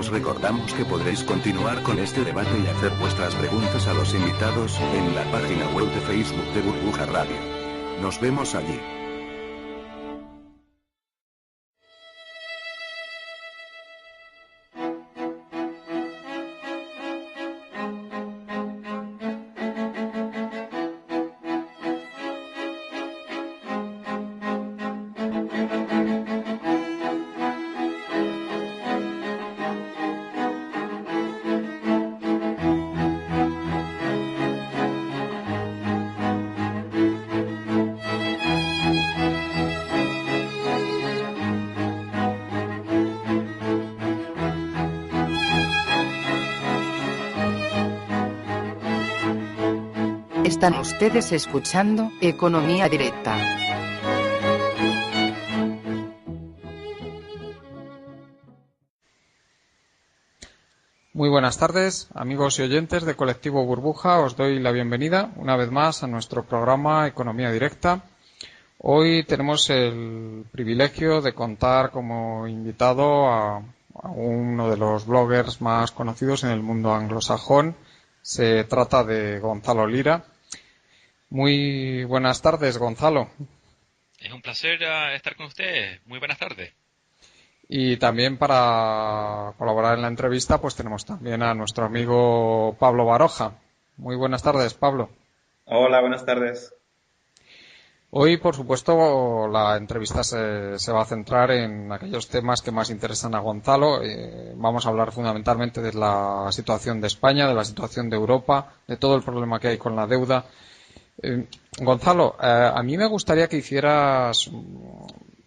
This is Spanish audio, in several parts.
Os recordamos que podréis continuar con este debate y hacer vuestras preguntas a los invitados en la página web de Facebook de Burbuja Radio. Nos vemos allí. Están ustedes escuchando Economía Directa. Muy buenas tardes, amigos y oyentes de Colectivo Burbuja. Os doy la bienvenida una vez más a nuestro programa Economía Directa. Hoy tenemos el privilegio de contar como invitado a uno de los bloggers más conocidos en el mundo anglosajón. Se trata de Gonzalo Lira. Muy buenas tardes, Gonzalo. Es un placer estar con ustedes. Muy buenas tardes. Y también para colaborar en la entrevista, pues tenemos también a nuestro amigo Pablo Baroja. Muy buenas tardes, Pablo. Hola, buenas tardes. Hoy, por supuesto, la entrevista se va a centrar en aquellos temas que más interesan a Gonzalo. Vamos a hablar fundamentalmente de la situación de España, de la situación de Europa, de todo el problema que hay con la deuda. Gonzalo, a mí me gustaría que hicieras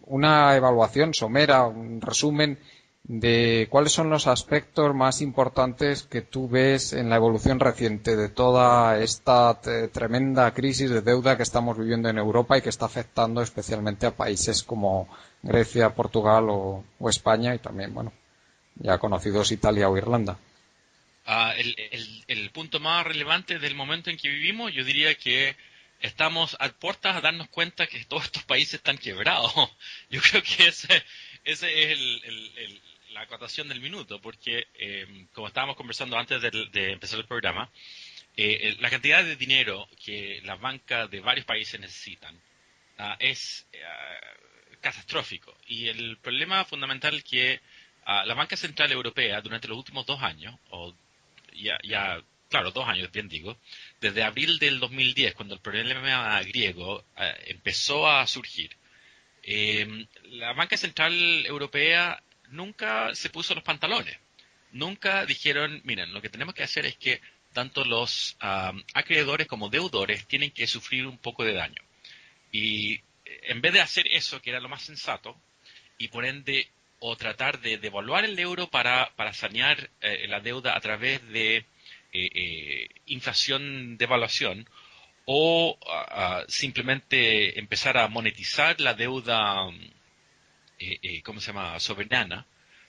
una evaluación somera, un resumen de cuáles son los aspectos más importantes que tú ves en la evolución reciente de toda esta tremenda crisis de deuda que estamos viviendo en Europa y que está afectando especialmente a países como Grecia, Portugal o España y también, bueno, ya conocidos Italia o Irlanda. El punto más relevante del momento en que vivimos, yo diría que estamos a puertas a darnos cuenta que todos estos países están quebrados. Yo creo que ese es la acotación del minuto, porque como estábamos conversando antes de empezar el programa, la cantidad de dinero que las bancas de varios países necesitan es catastrófico. Y el problema fundamental es que la Banca Central Europea durante los últimos 2 años, o claro, 2 años, bien digo, desde abril del 2010, cuando el problema griego empezó a surgir, la Banca Central Europea nunca se puso los pantalones. Nunca dijeron, miren, lo que tenemos que hacer es que tanto los acreedores como deudores tienen que sufrir un poco de daño. Y en vez de hacer eso, que era lo más sensato, y por ende, o tratar de devaluar el euro para sanear la deuda a través de inflación, devaluación, o simplemente empezar a monetizar la deuda, soberana,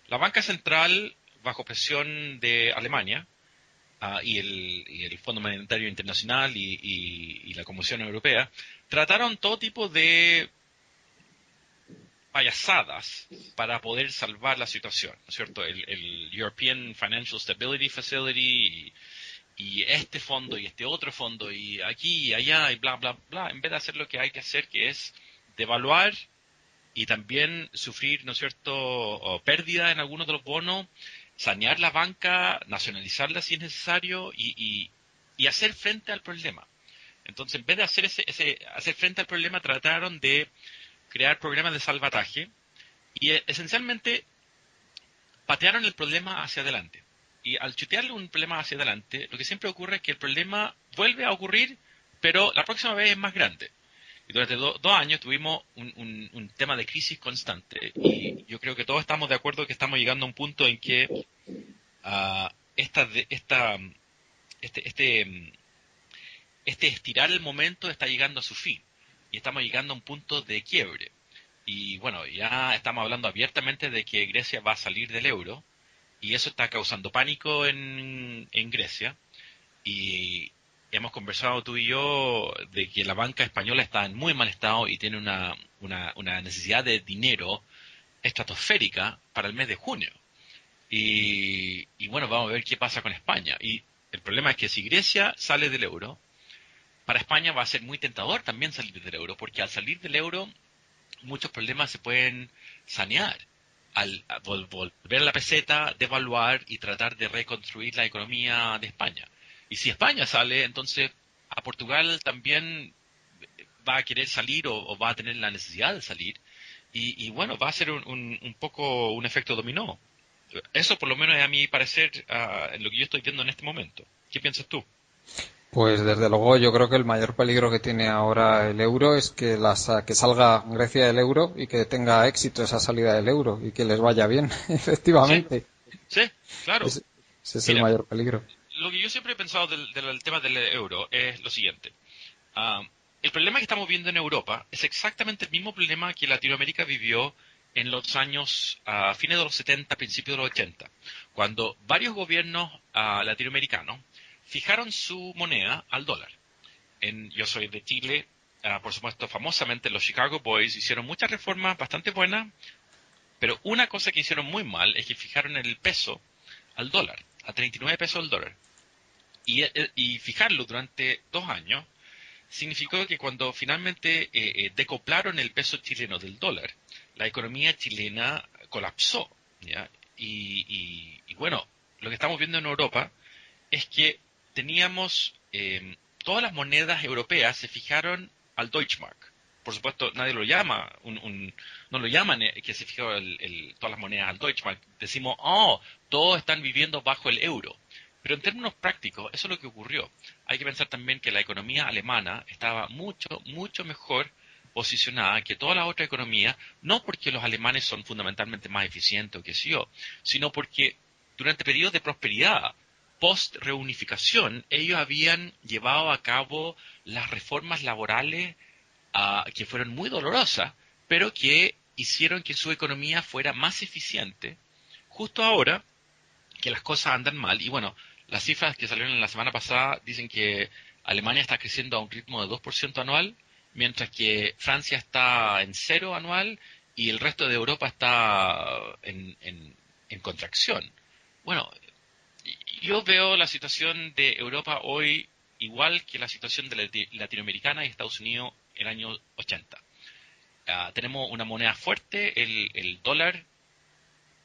la banca central, bajo presión de Alemania y el Fondo Monetario Internacional y la Comisión Europea, trataron todo tipo de payasadas para poder salvar la situación, ¿no es cierto? El European Financial Stability Facility y este fondo y este otro fondo y aquí y allá y bla, bla, bla, en vez de hacer lo que hay que hacer, que es devaluar y también sufrir, ¿no es cierto?, o pérdida en algunos de los bonos, sanear la banca, nacionalizarla si es necesario y hacer frente al problema. Entonces, en vez de hacer frente al problema, trataron de crear programas de salvataje y esencialmente patearon el problema hacia adelante. Y al chutearle un problema hacia adelante, lo que siempre ocurre es que el problema vuelve a ocurrir, pero la próxima vez es más grande. Y durante 2 años tuvimos un tema de crisis constante y yo creo que todos estamos de acuerdo que estamos llegando a un punto en que este estirar el momento está llegando a su fin y estamos llegando a un punto de quiebre. Y bueno, ya estamos hablando abiertamente de que Grecia va a salir del euro y eso está causando pánico en Grecia. Y hemos conversado tú y yo de que la banca española está en muy mal estado y tiene una necesidad de dinero estratosférica para el mes de junio. Y bueno, vamos a ver qué pasa con España. Y el problema es que si Grecia sale del euro, para España va a ser muy tentador también salir del euro, porque al salir del euro muchos problemas se pueden sanear. Al volver a la peseta, devaluar y tratar de reconstruir la economía de España. Y si España sale, entonces a Portugal también va a querer salir o va a tener la necesidad de salir. Y bueno, va a ser un poco un efecto dominó. Eso por lo menos es a mi parecer lo que yo estoy viendo en este momento. ¿Qué piensas tú? Pues desde luego yo creo que el mayor peligro que tiene ahora el euro es que salga Grecia del euro y que tenga éxito esa salida del euro y que les vaya bien, Sí, efectivamente. sí, claro. Ese es el Mira, mayor peligro. lo que yo siempre he pensado del tema del euro es lo siguiente. Ah, el problema que estamos viendo en Europa es exactamente el mismo problema que Latinoamérica vivió en los años, fines de los 70, principios de los 80, cuando varios gobiernos latinoamericanos fijaron su moneda al dólar. Yo soy de Chile, por supuesto, famosamente los Chicago Boys hicieron muchas reformas bastante buenas, pero una cosa que hicieron muy mal es que fijaron el peso al dólar, a 39 pesos el dólar. Y fijarlo durante 2 años significó que cuando finalmente decoplaron el peso chileno del dólar, la economía chilena colapsó, ¿ya? Y bueno, lo que estamos viendo en Europa es que teníamos todas las monedas europeas se fijaron al Deutschmark. Por supuesto, nadie lo llama, no lo llaman que se fijaron todas las monedas al Deutschmark. Decimos, oh, todos están viviendo bajo el euro. Pero en términos prácticos, eso es lo que ocurrió. Hay que pensar también que la economía alemana estaba mucho, mucho mejor posicionada que toda la otra economía, no porque los alemanes son fundamentalmente más eficientes o qué sé yo, sino porque durante periodos de prosperidad, post-reunificación, ellos habían llevado a cabo las reformas laborales que fueron muy dolorosas, pero que hicieron que su economía fuera más eficiente. Justo ahora que las cosas andan mal, y bueno, las cifras que salieron la semana pasada dicen que Alemania está creciendo a un ritmo de 2% anual, mientras que Francia está en cero anual y el resto de Europa está en contracción. Bueno, yo veo la situación de Europa hoy igual que la situación de Latinoamericana y Estados Unidos en el año 80. Tenemos una moneda fuerte, el dólar,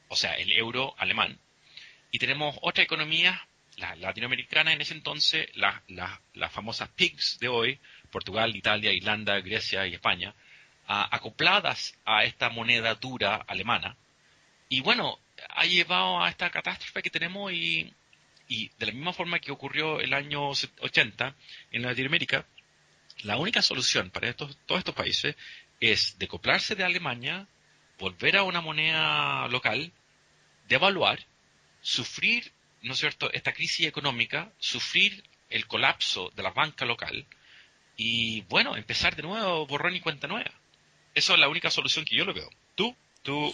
o sea, el euro alemán, y tenemos otra economía, la latinoamericana en ese entonces, las famosas PIGS de hoy, Portugal, Italia, Irlanda, Grecia y España, acopladas a esta moneda dura alemana. Y bueno, ha llevado a esta catástrofe que tenemos y de la misma forma que ocurrió el año 80 en Latinoamérica, la única solución para todos estos países es decoplarse de Alemania, volver a una moneda local, devaluar, sufrir, ¿no es cierto?, esta crisis económica, sufrir el colapso de la banca local y, bueno, empezar de nuevo borrón y cuenta nueva. Esa es la única solución que yo lo veo.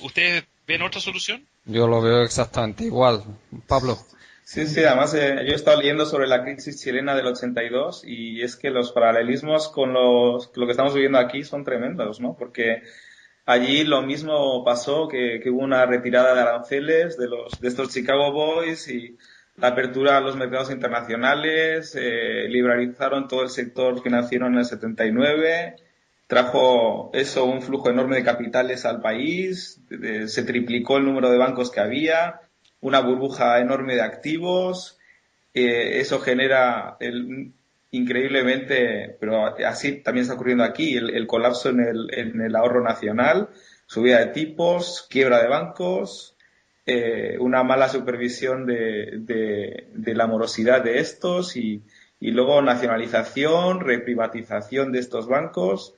¿Ustedes ven otra solución? Yo lo veo exactamente igual, Pablo. Sí, sí, además yo he estado leyendo sobre la crisis chilena del 82 y es que los paralelismos con lo que estamos viviendo aquí son tremendos, ¿no? Porque allí lo mismo pasó, que hubo una retirada de aranceles de estos Chicago Boys y la apertura a los mercados internacionales, liberalizaron todo el sector financiero en el 79, trajo eso un flujo enorme de capitales al país, se triplicó el número de bancos que había, una burbuja enorme de activos, eso genera increíblemente, pero así también está ocurriendo aquí, el colapso en el ahorro nacional, subida de tipos, quiebra de bancos, una mala supervisión de la morosidad de estos y luego nacionalización, reprivatización de estos bancos,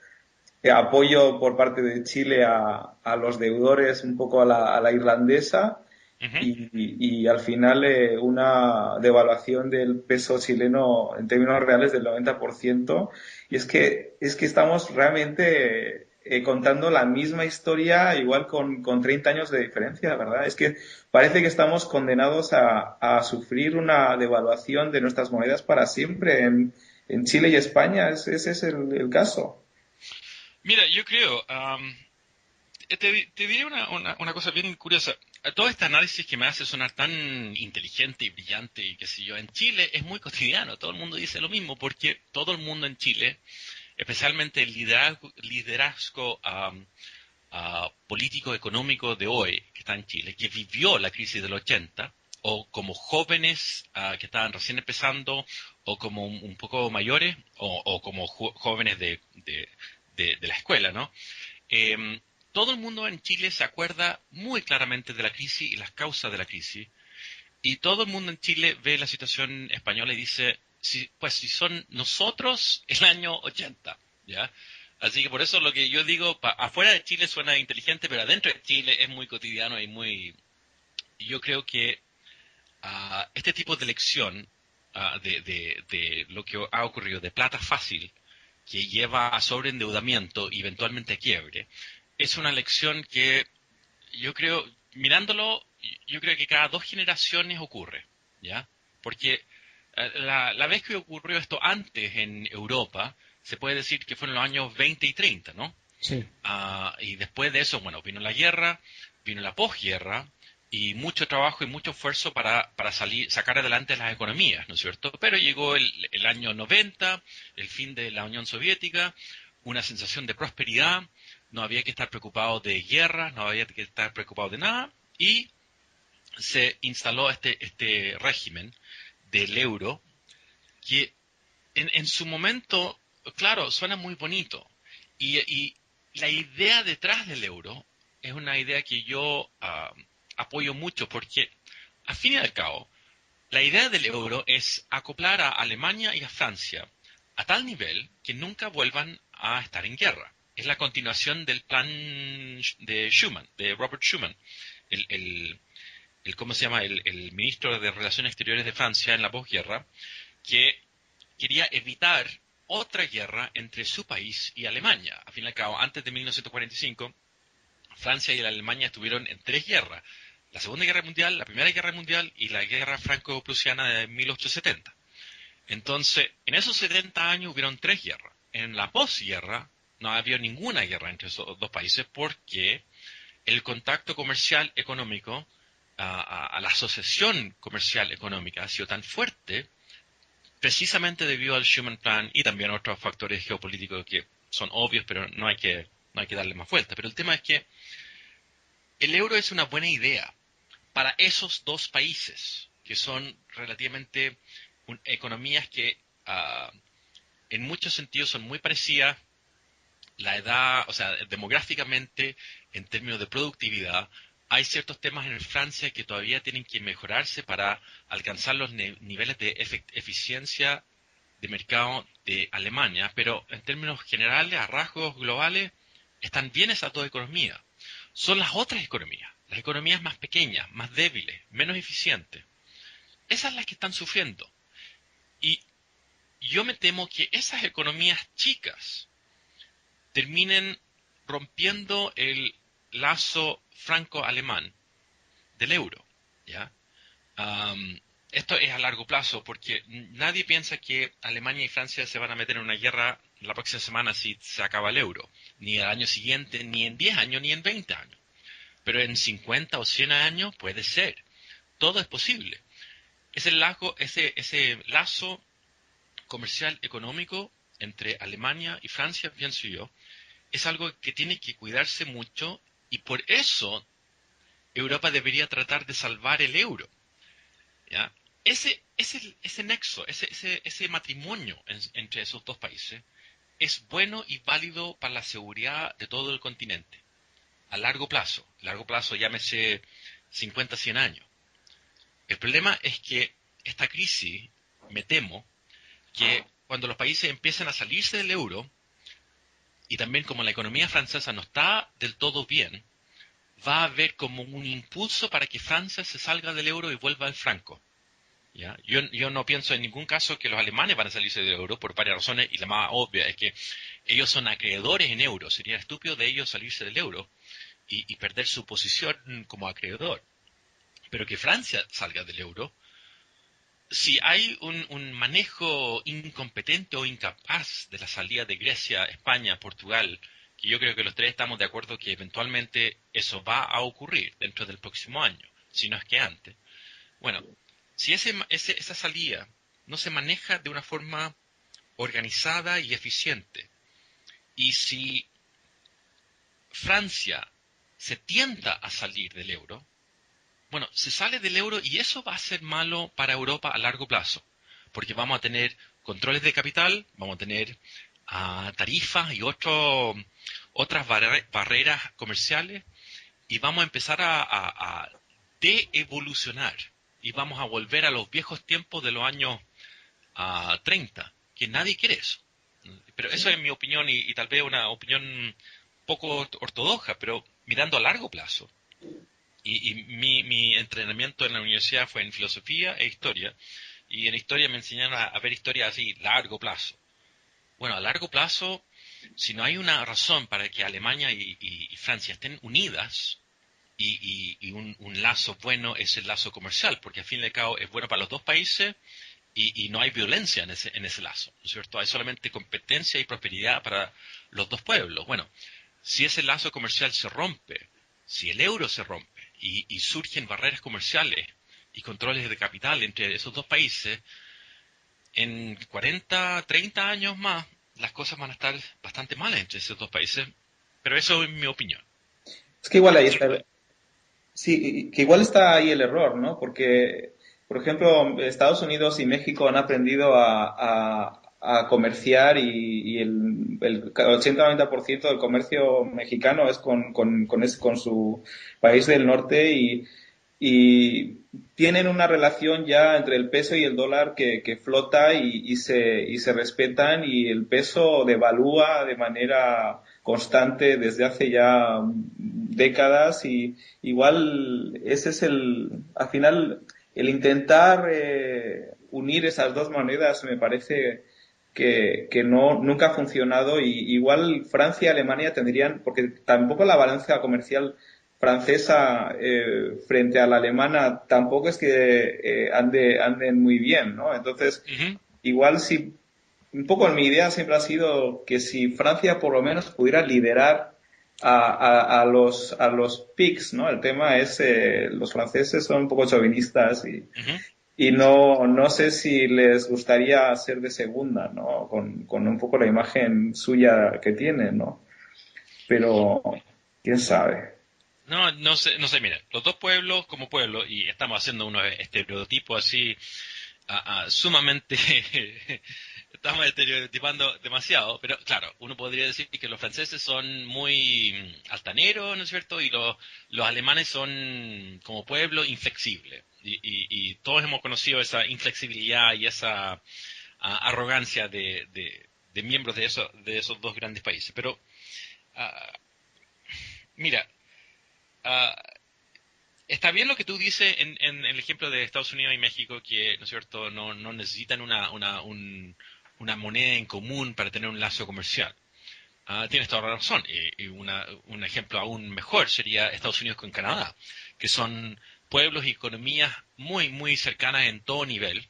apoyo por parte de Chile a los deudores un poco a la irlandesa. Uh-huh. Y al final una devaluación del peso chileno en términos reales del 90%. Y es que estamos realmente contando la misma historia, igual con 30 años de diferencia, ¿verdad? Es que parece que estamos condenados a sufrir una devaluación de nuestras monedas para siempre en Chile y España. Ese es el caso. Mira, yo creo, te diré una cosa bien curiosa. Todo este análisis que me hace sonar tan inteligente y brillante y qué sé yo, en Chile es muy cotidiano. Todo el mundo dice lo mismo porque todo el mundo en Chile, especialmente el liderazgo político económico de hoy que está en Chile, que vivió la crisis del 80, o como jóvenes que estaban recién empezando, o como un poco mayores, o como jóvenes de la escuela, ¿no? Todo el mundo en Chile se acuerda muy claramente de la crisis y las causas de la crisis, y todo el mundo en Chile ve la situación española y dice, pues si son nosotros el año 80, ¿ya? Así que por eso lo que yo digo, afuera de Chile suena inteligente, pero adentro de Chile es muy cotidiano y muy... Yo creo que este tipo de lección de lo que ha ocurrido, de plata fácil, que lleva a sobreendeudamiento y eventualmente a quiebre, es una lección que yo creo, mirándolo, yo creo que cada 2 generaciones ocurre, ¿ya? Porque la vez que ocurrió esto antes en Europa, se puede decir que fue en los años 20 y 30, ¿no? Sí. Y después de eso, bueno, vino la guerra, vino la posguerra, y mucho trabajo y mucho esfuerzo para sacar adelante las economías, ¿no es cierto? Pero llegó el año 90, el fin de la Unión Soviética, una sensación de prosperidad, no había que estar preocupado de guerras, no había que estar preocupado de nada, y se instaló este régimen del euro, que en su momento, claro, suena muy bonito, y la idea detrás del euro es una idea que yo apoyo mucho, porque al fin y al cabo, la idea del euro es acoplar a Alemania y a Francia a tal nivel que nunca vuelvan a estar en guerra. Es la continuación del plan de Schuman, de Robert Schuman, ¿cómo se llama? El ministro de Relaciones Exteriores de Francia en la posguerra, que quería evitar otra guerra entre su país y Alemania. Al fin y al cabo, antes de 1945, Francia y Alemania estuvieron en 3 guerras. La Segunda Guerra Mundial, la Primera Guerra Mundial y la Guerra Franco-Prusiana de 1870. Entonces, en esos 70 años hubieron 3 guerras. En la posguerra no había ninguna guerra entre esos 2 países porque el contacto comercial económico, a la asociación comercial económica ha sido tan fuerte precisamente debido al Schuman Plan y también a otros factores geopolíticos que son obvios, pero no hay que darle más vuelta. Pero el tema es que el euro es una buena idea para esos 2 países, que son relativamente economías que en muchos sentidos son muy parecidas. La edad, o sea, demográficamente, en términos de productividad, hay ciertos temas en Francia que todavía tienen que mejorarse para alcanzar los niveles de eficiencia de mercado de Alemania, pero en términos generales, a rasgos globales, están bien esas 2 economías. Son las otras economías, las economías más pequeñas, más débiles, menos eficientes. Esas son las que están sufriendo. Y yo me temo que esas economías chicas terminen rompiendo el lazo franco-alemán del euro, ¿ya? Esto es a largo plazo porque nadie piensa que Alemania y Francia se van a meter en una guerra la próxima semana si se acaba el euro, ni el año siguiente, ni en 10 años, ni en 20 años. Pero en 50 o 100 años puede ser. Todo es posible. Ese lazo comercial económico entre Alemania y Francia, pienso yo, es algo que tiene que cuidarse mucho y por eso Europa debería tratar de salvar el euro, ¿ya? Ese nexo, ese matrimonio entre esos 2 países es bueno y válido para la seguridad de todo el continente. A largo plazo llámese 50, 100 años. El problema es que esta crisis, me temo, que cuando los países empiezan a salirse del euro, y también como la economía francesa no está del todo bien, va a haber como un impulso para que Francia se salga del euro y vuelva al franco, ¿ya? Yo no pienso en ningún caso que los alemanes van a salirse del euro por varias razones, y la más obvia es que ellos son acreedores en euro. Sería estúpido de ellos salirse del euro y perder su posición como acreedor. Pero que Francia salga del euro, si hay un manejo incompetente o incapaz de la salida de Grecia, España, Portugal, que yo creo que los tres estamos de acuerdo que eventualmente eso va a ocurrir dentro del próximo año, si no es que antes. Bueno, si esa salida no se maneja de una forma organizada y eficiente, y si Francia se tienta a salir del euro, bueno, se sale del euro y eso va a ser malo para Europa a largo plazo, porque vamos a tener controles de capital, vamos a tener tarifas y otras barreras comerciales, y vamos a empezar a de-evolucionar, y vamos a volver a los viejos tiempos de los años 30, que nadie quiere eso. Pero eso es mi opinión, y tal vez una opinión poco ortodoxa, pero mirando a largo plazo. Y mi entrenamiento en la universidad fue en filosofía e historia, y en historia me enseñaron a ver historia así, largo plazo. Bueno, a largo plazo, si no hay una razón para que Alemania y Francia estén unidas, y un lazo bueno es el lazo comercial, porque al fin y al cabo es bueno para los dos países, y no hay violencia en ese lazo, ¿no es cierto? Hay solamente competencia y prosperidad para los dos pueblos. Bueno, si ese lazo comercial se rompe, si el euro se rompe, y surgen barreras comerciales y controles de capital entre esos dos países, en 40, 30 años más, las cosas van a estar bastante malas entre esos dos países, pero eso es mi opinión. Es que igual ahí está, sí, que igual está ahí el error, ¿no? Porque, por ejemplo, Estados Unidos y México han aprendido a comerciar, y el 80-90% del comercio mexicano es con su país del norte, y tienen una relación ya entre el peso y el dólar que flota, y se respetan, y el peso devalúa de manera constante desde hace ya décadas, y igual ese es al final, el intentar unir esas dos monedas me parece que nunca ha funcionado, y igual Francia y Alemania tendrían, porque tampoco la balanza comercial francesa frente a la alemana tampoco es que anden muy bien, ¿no? Entonces, igual si, un poco mi idea siempre ha sido que si Francia por lo menos pudiera liderar a los PIGs, ¿no? El tema es, los franceses son un poco chauvinistas, y no sé si les gustaría ser de segunda, ¿no? Con un poco la imagen suya que tienen, ¿no? Pero, quién sabe. No sé, mira, los dos pueblos como pueblo, y estamos haciendo unos estereotipos así sumamente, estamos estereotipando demasiado, pero claro, uno podría decir que los franceses son muy altaneros, ¿no es cierto? Y los alemanes son como pueblo inflexible, y todos hemos conocido esa inflexibilidad y esa arrogancia de miembros de esos dos grandes países. Pero, mira, está bien lo que tú dices en el ejemplo de Estados Unidos y México, que, ¿no es cierto?, no necesitan una moneda en común para tener un lazo comercial. Tienes toda la razón. Y un ejemplo aún mejor sería Estados Unidos con Canadá, que son pueblos y economías muy, muy cercanas en todo nivel,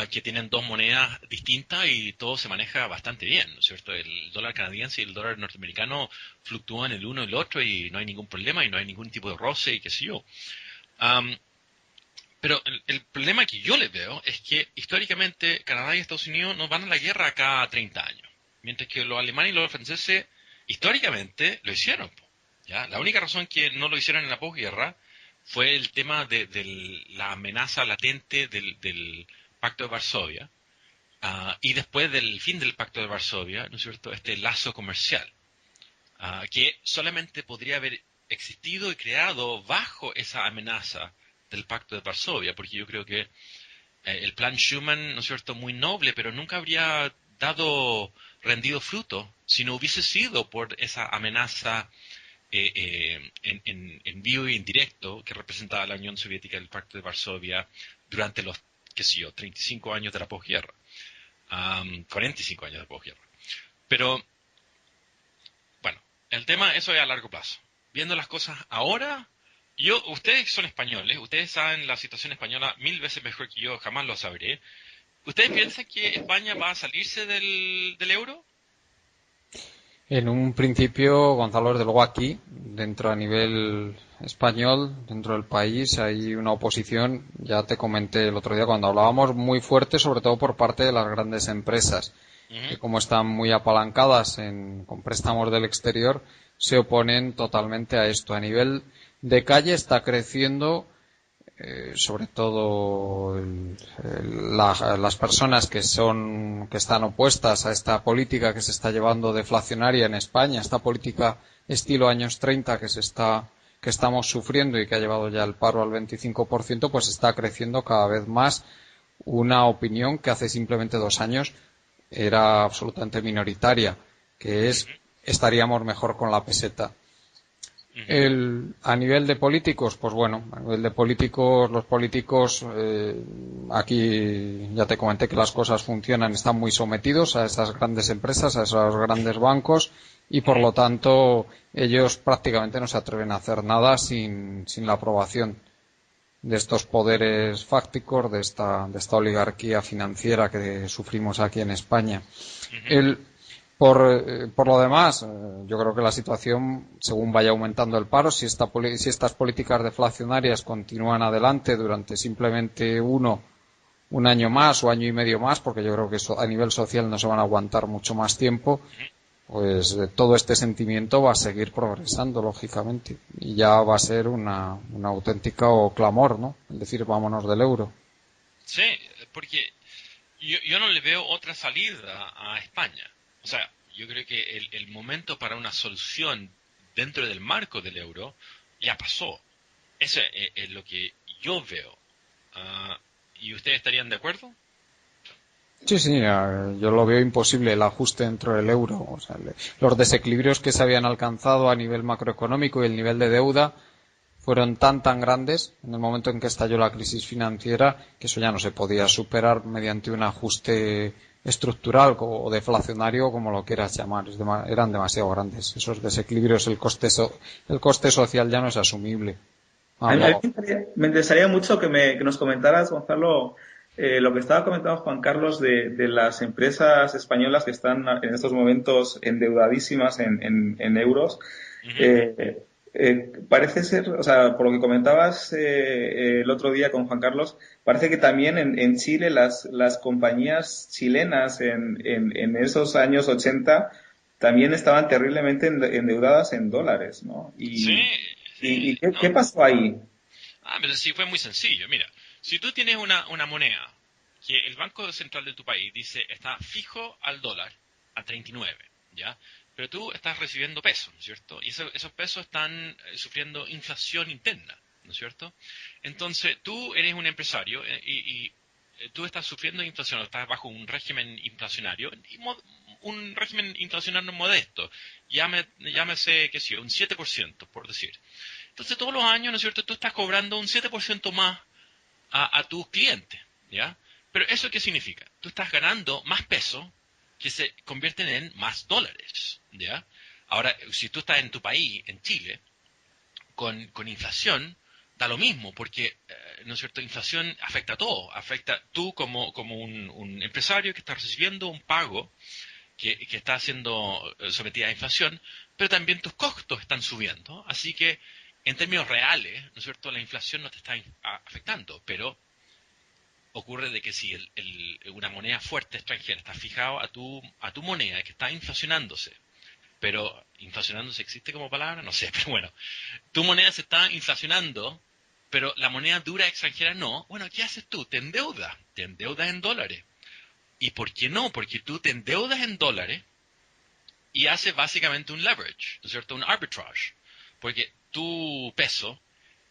que tienen dos monedas distintas, y todo se maneja bastante bien, ¿no es cierto? El dólar canadiense y el dólar norteamericano fluctúan el uno y el otro, y no hay ningún problema, y no hay ningún tipo de roce, y qué sé yo. Pero el problema que yo les veo es que históricamente Canadá y Estados Unidos nos van a la guerra cada 30 años, mientras que los alemanes y los franceses históricamente lo hicieron, ¿ya? La única razón que no lo hicieron en la posguerra fue el tema de la amenaza latente del Pacto de Varsovia, y después del fin del Pacto de Varsovia, ¿no es cierto?, este lazo comercial, que solamente podría haber existido y creado bajo esa amenaza del Pacto de Varsovia, porque yo creo que el plan Schuman, ¿no es cierto?, muy noble, pero nunca habría rendido fruto si no hubiese sido por esa amenaza en vivo y en directo que representaba la Unión Soviética del Pacto de Varsovia durante los, qué sé yo, 35 años de la posguerra, 45 años de la posguerra. Pero, bueno, el tema, eso es a largo plazo. Viendo las cosas ahora, ustedes son españoles, ustedes saben la situación española 1000 veces mejor que yo, jamás lo sabré. ¿Ustedes piensan que España va a salirse del euro? En un principio, Gonzalo, desde luego aquí, dentro a nivel español, dentro del país, hay una oposición, ya te comenté el otro día cuando hablábamos, muy fuerte, sobre todo por parte de las grandes empresas, que como están muy apalancadas con préstamos del exterior, se oponen totalmente a esto. A nivel de calle está creciendo sobre todo las personas que están opuestas a esta política que se está llevando deflacionaria en España, esta política estilo años 30 que estamos sufriendo y que ha llevado ya el paro al 25%, pues está creciendo cada vez más una opinión que hace simplemente 2 años era absolutamente minoritaria, que es estaríamos mejor con la peseta. A nivel de políticos, pues bueno, a nivel de políticos, los políticos, aquí ya te comenté que las cosas funcionan, están muy sometidos a esas grandes empresas, a esos grandes bancos, y por lo tanto ellos prácticamente no se atreven a hacer nada sin la aprobación de estos poderes fácticos, de esta oligarquía financiera que sufrimos aquí en España. Por lo demás, yo creo que la situación, según vaya aumentando el paro, si estas políticas deflacionarias continúan adelante durante simplemente un año más o año y medio más, porque yo creo que a nivel social no se van a aguantar mucho más tiempo, pues todo este sentimiento va a seguir progresando, lógicamente, y ya va a ser una auténtica clamor, ¿no? Es decir, vámonos del euro. Sí, porque yo no le veo otra salida a España. O sea, yo creo que el momento para una solución dentro del marco del euro ya pasó. Eso es lo que yo veo. ¿Y ustedes estarían de acuerdo? Sí, yo lo veo imposible el ajuste dentro del euro. O sea, los desequilibrios que se habían alcanzado a nivel macroeconómico y el nivel de deuda fueron tan grandes en el momento en que estalló la crisis financiera que eso ya no se podía superar mediante un ajuste estructural o deflacionario, como lo quieras llamar. Eran demasiado grandes esos desequilibrios. El coste social ya no es asumible. A mí me interesaría mucho que nos comentaras, Gonzalo, lo que estaba comentando Juan Carlos de las empresas españolas que están en estos momentos endeudadísimas en euros. Parece ser, o sea, por lo que comentabas el otro día con Juan Carlos, parece que también en Chile las compañías chilenas en esos años 80 también estaban terriblemente endeudadas en dólares, ¿no? ¿Y qué pasó ahí? Pero sí, fue muy sencillo. Mira, si tú tienes una moneda que el Banco Central de tu país dice está fijo al dólar a 39, ¿ya? Pero tú estás recibiendo pesos, ¿no es cierto? Y esos pesos están sufriendo inflación interna, ¿no es cierto? Entonces, tú eres un empresario y tú estás sufriendo inflación, estás bajo un régimen inflacionario, un régimen inflacionario modesto, llámese, qué sé yo, un 7%, por decir. Entonces, todos los años, ¿no es cierto?, tú estás cobrando un 7% más a tus clientes, ¿ya? Pero ¿eso qué significa? Tú estás ganando más pesos que se convierten en más dólares, ¿ya? Ahora, si tú estás en tu país, en Chile, con inflación, da lo mismo, porque, ¿no es cierto?, inflación afecta a todo. Afecta tú como un empresario que está recibiendo un pago que está siendo sometida a inflación, pero también tus costos están subiendo. Así que, en términos reales, ¿no es cierto?, la inflación no te está afectando, pero ocurre de que si una moneda fuerte extranjera está fijado a tu moneda que está inflacionándose, pero inflacionándose existe como palabra, no sé, pero bueno, tu moneda se está inflacionando, pero la moneda dura extranjera no, bueno, ¿qué haces tú? Te endeudas en dólares. ¿Y por qué no? Porque tú te endeudas en dólares y haces básicamente un leverage, ¿no es cierto? Un arbitrage, porque tu peso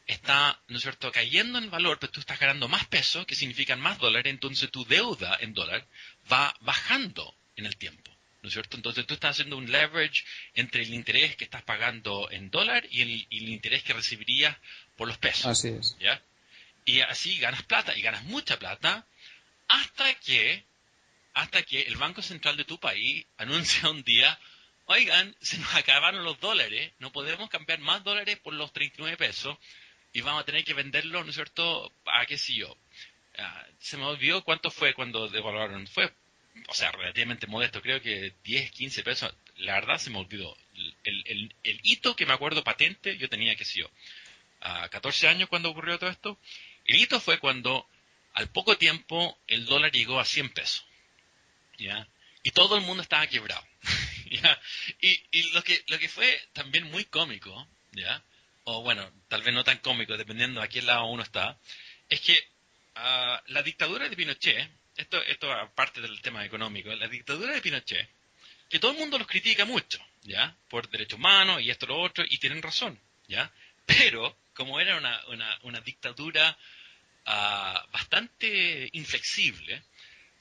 está, ¿no es cierto?, cayendo en valor, pero tú estás ganando más peso, que significan más dólares, entonces tu deuda en dólar va bajando en el tiempo, ¿no es cierto? Entonces tú estás haciendo un leverage entre el interés que estás pagando en dólar y el interés que recibirías por los pesos. Así es. ¿Ya? Y así ganas plata, y ganas mucha plata, hasta que el Banco Central de tu país anuncia un día: oigan, se nos acabaron los dólares, no podemos cambiar más dólares por los 39 pesos, y vamos a tener que venderlo, ¿no es cierto?, a qué sé yo. Se me olvidó cuánto fue cuando devaluaron. Fue o sea, relativamente modesto, creo que 10, 15 pesos, la verdad se me olvidó. El hito que me acuerdo patente, yo tenía, qué sé yo, a 14 años cuando ocurrió todo esto, el hito fue cuando al poco tiempo el dólar llegó a 100 pesos, ¿ya? Y todo el mundo estaba quebrado, ¿ya? Y lo que fue también muy cómico, ¿ya? O bueno, tal vez no tan cómico, dependiendo a qué lado uno está, es que la dictadura de Pinochet, esto aparte del tema económico, la dictadura de Pinochet, que todo el mundo los critica mucho, ¿ya? Por derechos humanos y esto, lo otro, y tienen razón, ¿ya? Pero, como era una dictadura bastante inflexible,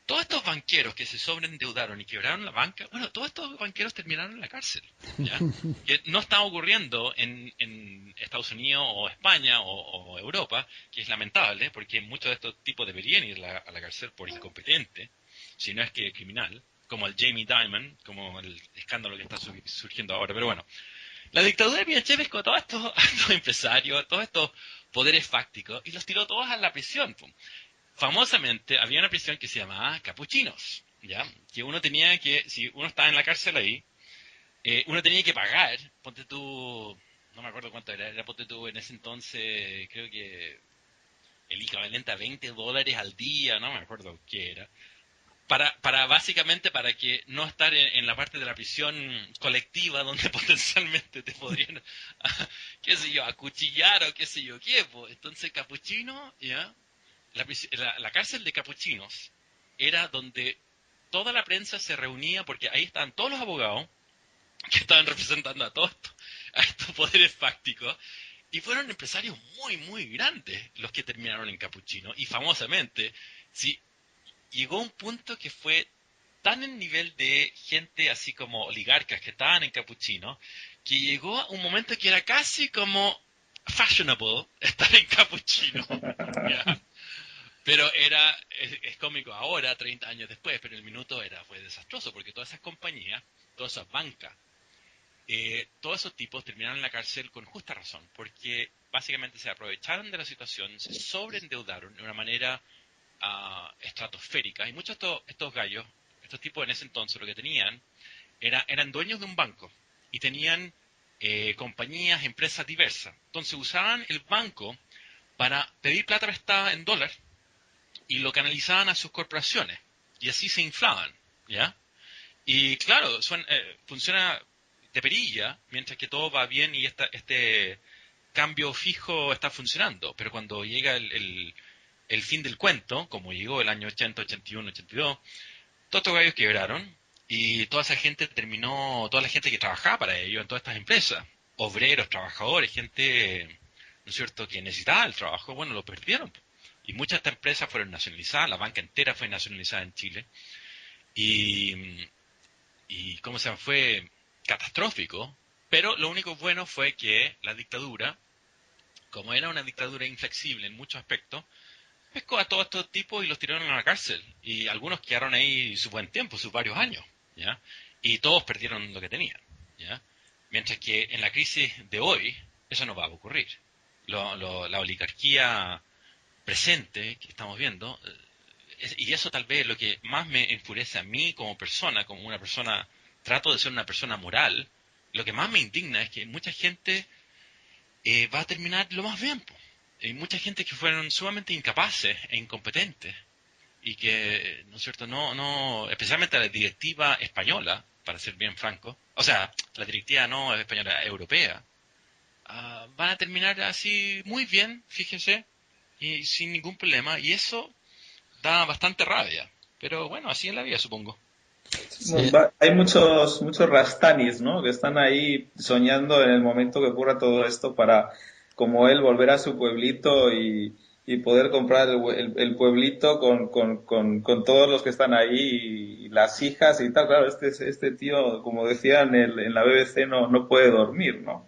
todos estos banqueros que se sobreendeudaron y quebraron la banca, bueno, todos estos banqueros terminaron en la cárcel, ¿ya? Que no está ocurriendo en Estados Unidos o España o Europa, que es lamentable, porque muchos de estos tipos deberían ir a la cárcel por incompetente, si no es que criminal, como el Jamie Dimon, como el escándalo que está surgiendo ahora. Pero bueno, la dictadura de Pinochet pescó a a estos empresarios, a todos estos poderes fácticos, y los tiró todos a la prisión. Famosamente había una prisión que se llamaba Capuchinos, ¿ya? Que uno tenía que, si uno estaba en la cárcel ahí, uno tenía que pagar, ponte tú, no me acuerdo cuánto era ponte tú en ese entonces, creo que el equivalente a $20 al día, no me acuerdo qué era, para básicamente para que no estar en la parte de la prisión colectiva donde potencialmente te podrían, qué sé yo, acuchillar o qué sé yo qué, pues. Entonces Capuchino, ¿ya? La cárcel de Capuchinos era donde toda la prensa se reunía porque ahí estaban todos los abogados que estaban representando a estos poderes fácticos, y fueron empresarios muy, muy grandes los que terminaron en Capuchino. Y famosamente, sí, llegó un punto que fue tan en nivel de gente así como oligarcas que estaban en Capuchino, que llegó un momento que era casi como fashionable estar en Capuchino. ¿Ya? Pero es cómico ahora, 30 años después, pero el minuto fue desastroso, porque todas esas compañías, todas esas bancas, todos esos tipos terminaron en la cárcel con justa razón, porque básicamente se aprovecharon de la situación, se sobreendeudaron de una manera estratosférica, y muchos de estos gallos, estos tipos en ese entonces lo que tenían, eran dueños de un banco, y tenían compañías, empresas diversas. Entonces usaban el banco para pedir plata prestada en dólar, y lo canalizaban a sus corporaciones, y así se inflaban, ¿ya? Y claro, funciona de perilla, mientras que todo va bien y este cambio fijo está funcionando, pero cuando llega el fin del cuento, como llegó el año 80, 81, 82, todos estos gallos quebraron, y toda esa gente toda la gente que trabajaba para ellos en todas estas empresas, obreros, trabajadores, gente, ¿no es cierto?, que necesitaba el trabajo, bueno, lo perdieron. Y muchas de estas empresas fueron nacionalizadas, la banca entera fue nacionalizada en Chile. Y ¿cómo se llama? Fue catastrófico, pero lo único bueno fue que la dictadura, como era una dictadura inflexible en muchos aspectos, pescó a todos estos tipos y los tiraron a la cárcel. Y algunos quedaron ahí su buen tiempo, sus varios años, ¿ya? Y todos perdieron lo que tenían, ¿ya? Mientras que en la crisis de hoy, eso no va a ocurrir. La oligarquía presente que estamos viendo, y eso tal vez es lo que más me enfurece a mí como persona, como una persona, trato de ser una persona moral, lo que más me indigna es que mucha gente va a terminar lo más bien, po. Hay mucha gente que fueron sumamente incapaces e incompetentes, y que, ¿no es cierto?, especialmente la directiva española, para ser bien franco, o sea, la directiva no española, europea, van a terminar así muy bien, fíjese, y sin ningún problema, y eso da bastante rabia, pero bueno, así es la vida, supongo. Sí. Hay muchos rastanis, ¿no? Que están ahí soñando en el momento que ocurra todo esto para, como él, volver a su pueblito y poder comprar el pueblito con todos los que están ahí y las hijas y tal. Claro, este tío, como decía en la BBC, no puede dormir, ¿no?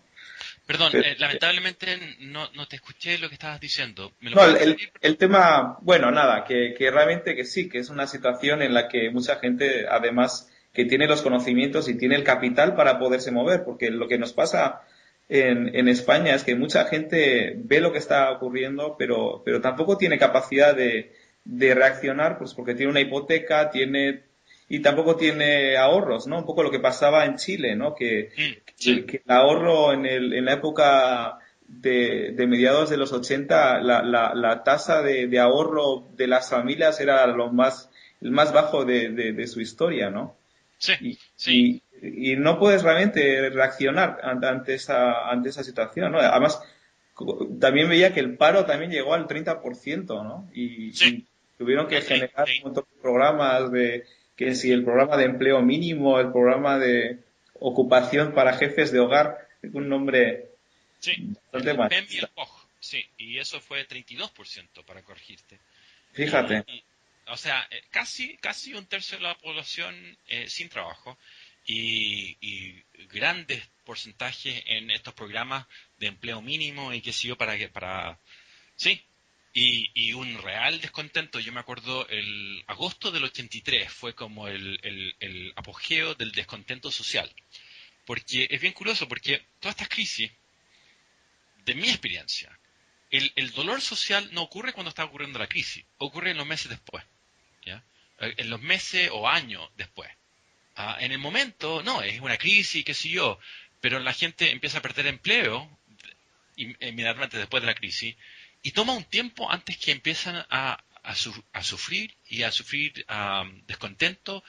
Perdón, Pero, lamentablemente no te escuché lo que estabas diciendo. ¿Me lo no, puedes repetir? el tema, bueno, nada, que realmente que sí, que es una situación en la que mucha gente, además, que tiene los conocimientos y tiene el capital para poderse mover, porque lo que nos pasa en España es que mucha gente ve lo que está ocurriendo, pero tampoco tiene capacidad de reaccionar, pues porque tiene una hipoteca, tiene y tampoco tiene ahorros, ¿no? Un poco lo que pasaba en Chile, ¿no? Sí. Que el ahorro en la época de mediados de los 80, la tasa de ahorro de las familias era el más bajo de su historia, ¿no? Sí, Y, sí. y no puedes realmente reaccionar ante esa situación, ¿no? Además, también veía que el paro también llegó al 30%, ¿no? Sí. Y tuvieron que Sí, generar sí. un montón de programas que si el programa de empleo mínimo, el programa de ocupación para jefes de hogar, un nombre Sí, bastante el PEM y machista. el POG, sí, y eso fue 32% para corregirte. Fíjate. O sea, casi un tercio de la población sin trabajo y grandes porcentajes en estos programas de empleo mínimo y qué sé yo sí, y un real descontento. Yo me acuerdo el agosto del 83 fue como el apogeo del descontento social, porque es bien curioso, porque todas estas crisis, de mi experiencia, el dolor social no ocurre cuando está ocurriendo la crisis, ocurre en los meses después, ¿ya? En los meses o años después. En el momento, no, es una crisis, qué sé yo, pero la gente empieza a perder empleo inmediatamente después de la crisis y toma un tiempo antes que empiezan a sufrir y a sufrir descontento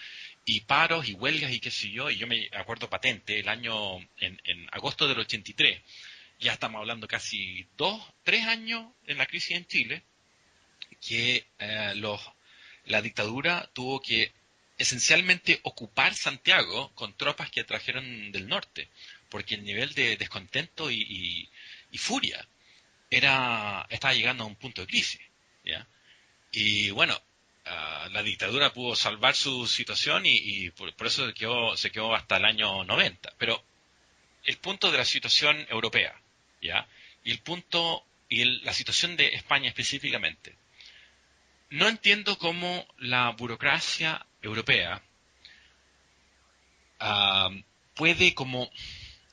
y paros y huelgas y qué sé yo. Y yo me acuerdo patente el año, en agosto del 83, ya estamos hablando casi 3 años en la crisis en Chile, que la dictadura tuvo que esencialmente ocupar Santiago con tropas que trajeron del norte, porque el nivel de descontento y furia estaba llegando a un punto de crisis, ¿ya? Y bueno, la dictadura pudo salvar su situación y por eso se quedó hasta el año 90. Pero el punto de la situación europea, ¿ya? Y el punto la situación de España específicamente. No entiendo cómo la burocracia europea puede como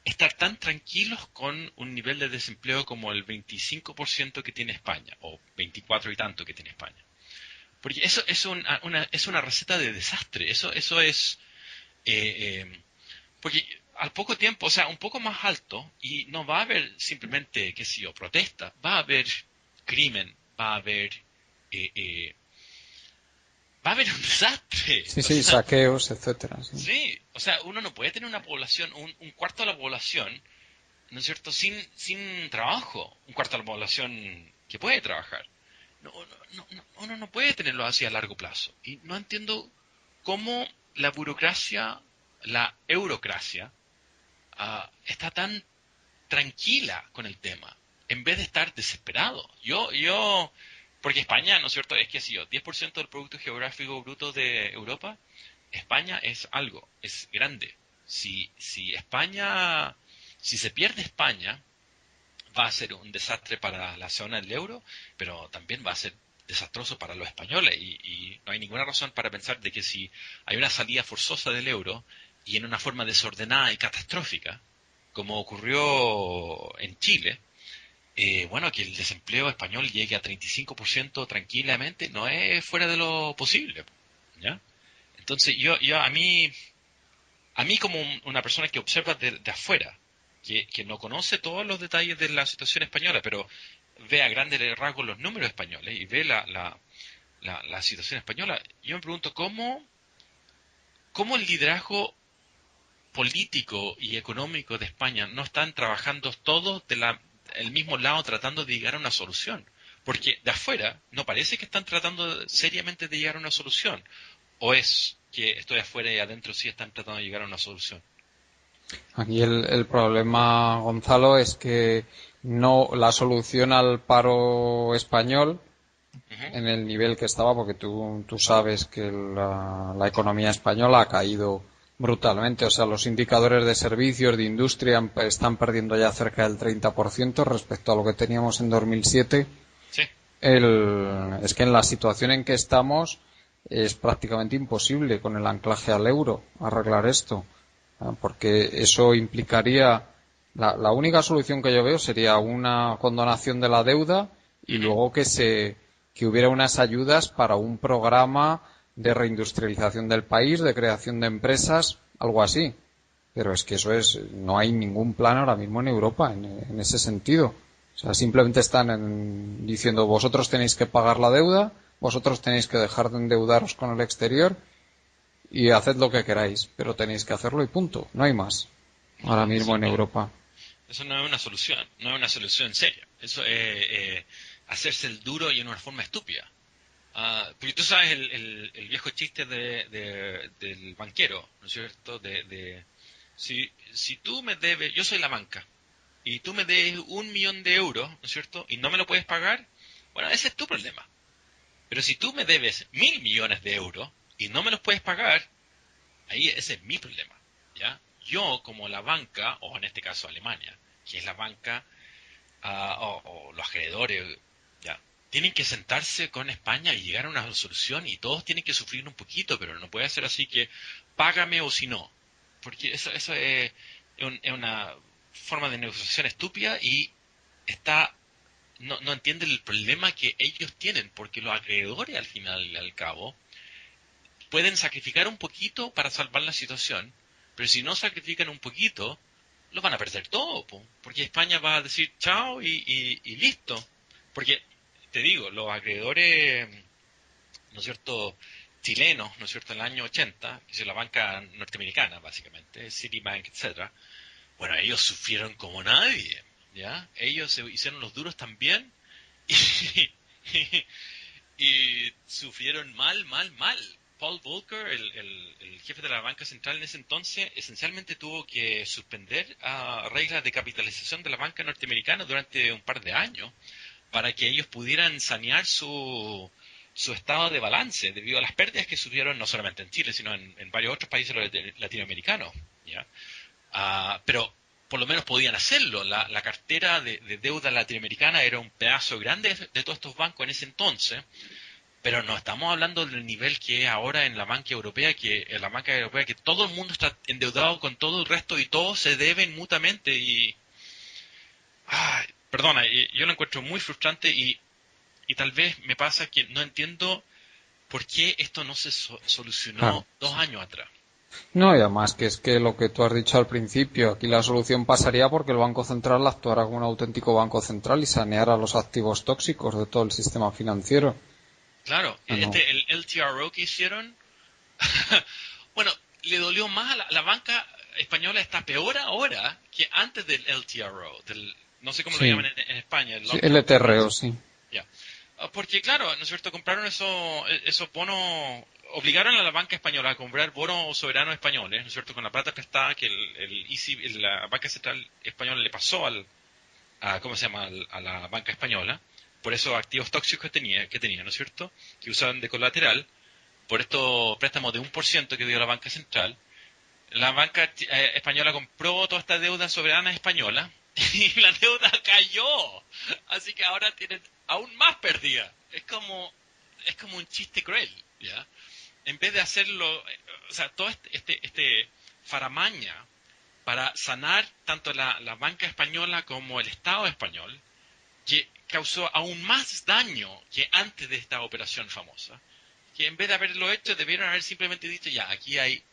estar tan tranquilos con un nivel de desempleo como el 25% que tiene España, o 24 y tanto que tiene España. Porque eso es una receta de desastre. Eso es... porque al poco tiempo, o sea, un poco más alto, y no va a haber simplemente, qué sé yo, protesta, va a haber crimen, va a haber... va a haber un desastre. Sí, O sí, sea, saqueos, etcétera. Sí. sí, o sea, uno no puede tener una población, un cuarto de la población, ¿no es cierto?, sin trabajo, un cuarto de la población que puede trabajar. Uno no puede tenerlo así a largo plazo. Y no entiendo cómo la burocracia, la eurocracia, está tan tranquila con el tema, en vez de estar desesperado. Porque España, ¿no es cierto?, es que si yo, 10% del Producto Geográfico Bruto de Europa, España es algo, es grande. Si se pierde España, va a ser un desastre para la zona del euro, pero también va a ser desastroso para los españoles y no hay ninguna razón para pensar de que si hay una salida forzosa del euro y en una forma desordenada y catastrófica, como ocurrió en Chile, bueno, que el desempleo español llegue a 35% tranquilamente no es fuera de lo posible, ¿ya? Entonces a mí como una persona que observa de afuera, que no conoce todos los detalles de la situación española, pero ve a grandes rasgos los números españoles y ve la situación española, yo me pregunto cómo el liderazgo político y económico de España no están trabajando todos el mismo lado tratando de llegar a una solución. Porque de afuera no parece que están tratando seriamente de llegar a una solución. ¿O es que estoy afuera y adentro sí están tratando de llegar a una solución? Aquí el problema, Gonzalo, es que no la solución al paro español Uh-huh. en el nivel que estaba, porque tú sabes que la economía española ha caído brutalmente. O sea, los indicadores de servicios, de industria, están perdiendo ya cerca del 30% respecto a lo que teníamos en 2007. Sí. Es que en la situación en que estamos es prácticamente imposible con el anclaje al euro arreglar esto, porque eso implicaría la única solución que yo veo sería una condonación de la deuda y Uh-huh. luego que hubiera unas ayudas para un programa de reindustrialización del país, de creación de empresas, algo así. Pero es que no hay ningún plan ahora mismo en Europa en ese sentido. O sea, simplemente están diciendo vosotros tenéis que pagar la deuda, vosotros tenéis que dejar de endeudaros con el exterior y haced lo que queráis, pero tenéis que hacerlo y punto. No hay más ahora mismo en Europa. Eso no es una solución, no es una solución seria. Eso es hacerse el duro y en una forma estúpida. Porque tú sabes el viejo chiste del banquero, ¿no es cierto? Si tú me debes, yo soy la banca, y tú me debes 1.000.000 de euros, ¿no es cierto? Y no me lo puedes pagar, bueno, ese es tu problema. Pero si tú me debes 1.000.000.000 de euros y no me los puedes pagar, ahí ese es mi problema, ¿ya? Yo, como la banca, o en este caso Alemania, que es la banca, o los acreedores, ¿ya? Tienen que sentarse con España y llegar a una solución y todos tienen que sufrir un poquito, pero no puede ser así que págame o si no. Porque eso es una forma de negociación estúpida y no entienden el problema que ellos tienen, porque los acreedores al final y al cabo pueden sacrificar un poquito para salvar la situación, pero si no sacrifican un poquito, lo van a perder todo, porque España va a decir chao y listo. Porque, te digo, los acreedores, ¿no es cierto?, chilenos, ¿no es cierto?, en el año 80, que es la banca norteamericana, básicamente, Citibank, etcétera. Bueno, ellos sufrieron como nadie, ¿ya? Ellos se hicieron los duros también y sufrieron mal. Paul Volcker, el jefe de la banca central en ese entonces, esencialmente tuvo que suspender reglas de capitalización de la banca norteamericana durante un par de años para que ellos pudieran sanear su estado de balance debido a las pérdidas que sufrieron no solamente en Chile, sino en varios otros países latinoamericanos, ¿ya? Pero por lo menos podían hacerlo. La cartera de deuda latinoamericana era un pedazo grande de todos estos bancos en ese entonces, pero no estamos hablando del nivel que es ahora en la banca europea, que todo el mundo está endeudado con todo el resto y todos se deben mutuamente y perdona, yo lo encuentro muy frustrante y tal vez me pasa que no entiendo por qué esto no se solucionó 2 años atrás. No, y además que es que lo que tú has dicho al principio, aquí la solución pasaría porque el Banco Central actuara como un auténtico banco central y saneara los activos tóxicos de todo el sistema financiero. Claro, el LTRO que hicieron, bueno, le dolió más a la banca española, está peor ahora que antes del LTRO, no sé cómo lo llaman en España. El LTRO, sí. Ya. Porque claro, ¿no es cierto?, compraron esos bonos, obligaron a la banca española a comprar bonos soberanos españoles, ¿no es cierto?, con la plata prestada que la banca central española le pasó a la banca española, por esos activos tóxicos que tenía, ¿no es cierto?, que usaban de colateral, por estos préstamos de 1% que dio la banca central. La banca española compró toda esta deuda soberana española y la deuda cayó, así que ahora tienen aún más pérdida. Es como un chiste cruel, ¿ya? En vez de hacerlo, o sea, todo este faramaña para sanar tanto la banca española como el Estado español, que causó aún más daño que antes de esta operación famosa, que en vez de haberlo hecho, debieron haber simplemente dicho, ya, aquí hay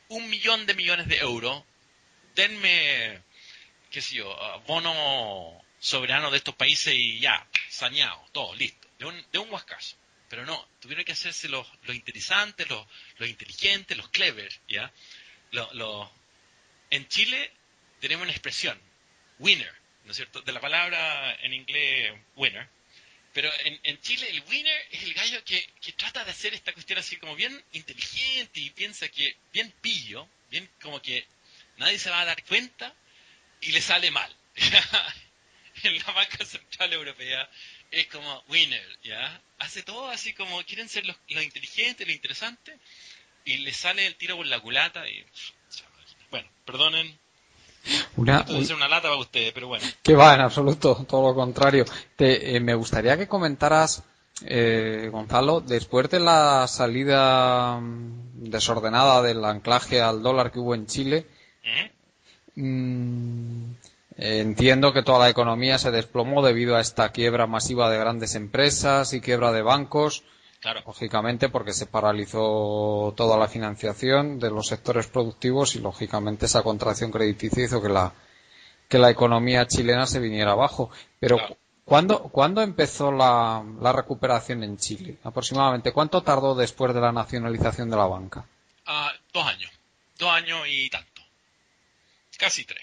1.000.000 de euros, denme, qué sé yo, bono soberano de estos países y ya, saneado, todo, listo, de un huascazo. Pero no, tuvieron que hacerse los interesantes, los inteligentes, los clever, ¿ya? En Chile tenemos una expresión, winner, ¿no es cierto?, de la palabra en inglés winner. Pero en Chile el winner es el gallo que trata de hacer esta cuestión así como bien inteligente y piensa que bien pillo, bien como que nadie se va a dar cuenta y le sale mal. En la Banca Central Europea es como winner, ¿ya? Hace todo así como quieren ser los inteligentes, los interesantes y le sale el tiro por la culata y... Bueno, perdonen. Esto debe ser una lata para ustedes, pero bueno. Que va, en absoluto, todo lo contrario. Me gustaría que comentaras, Gonzalo, después de la salida desordenada del anclaje al dólar que hubo en Chile, entiendo que toda la economía se desplomó debido a esta quiebra masiva de grandes empresas y quiebra de bancos. Claro. Lógicamente, porque se paralizó toda la financiación de los sectores productivos y, lógicamente, esa contracción crediticia hizo que la economía chilena se viniera abajo. Pero, Claro. ¿cuándo empezó la recuperación en Chile? Aproximadamente, ¿cuánto tardó después de la nacionalización de la banca? 2 años. 2 años y tanto. Casi 3.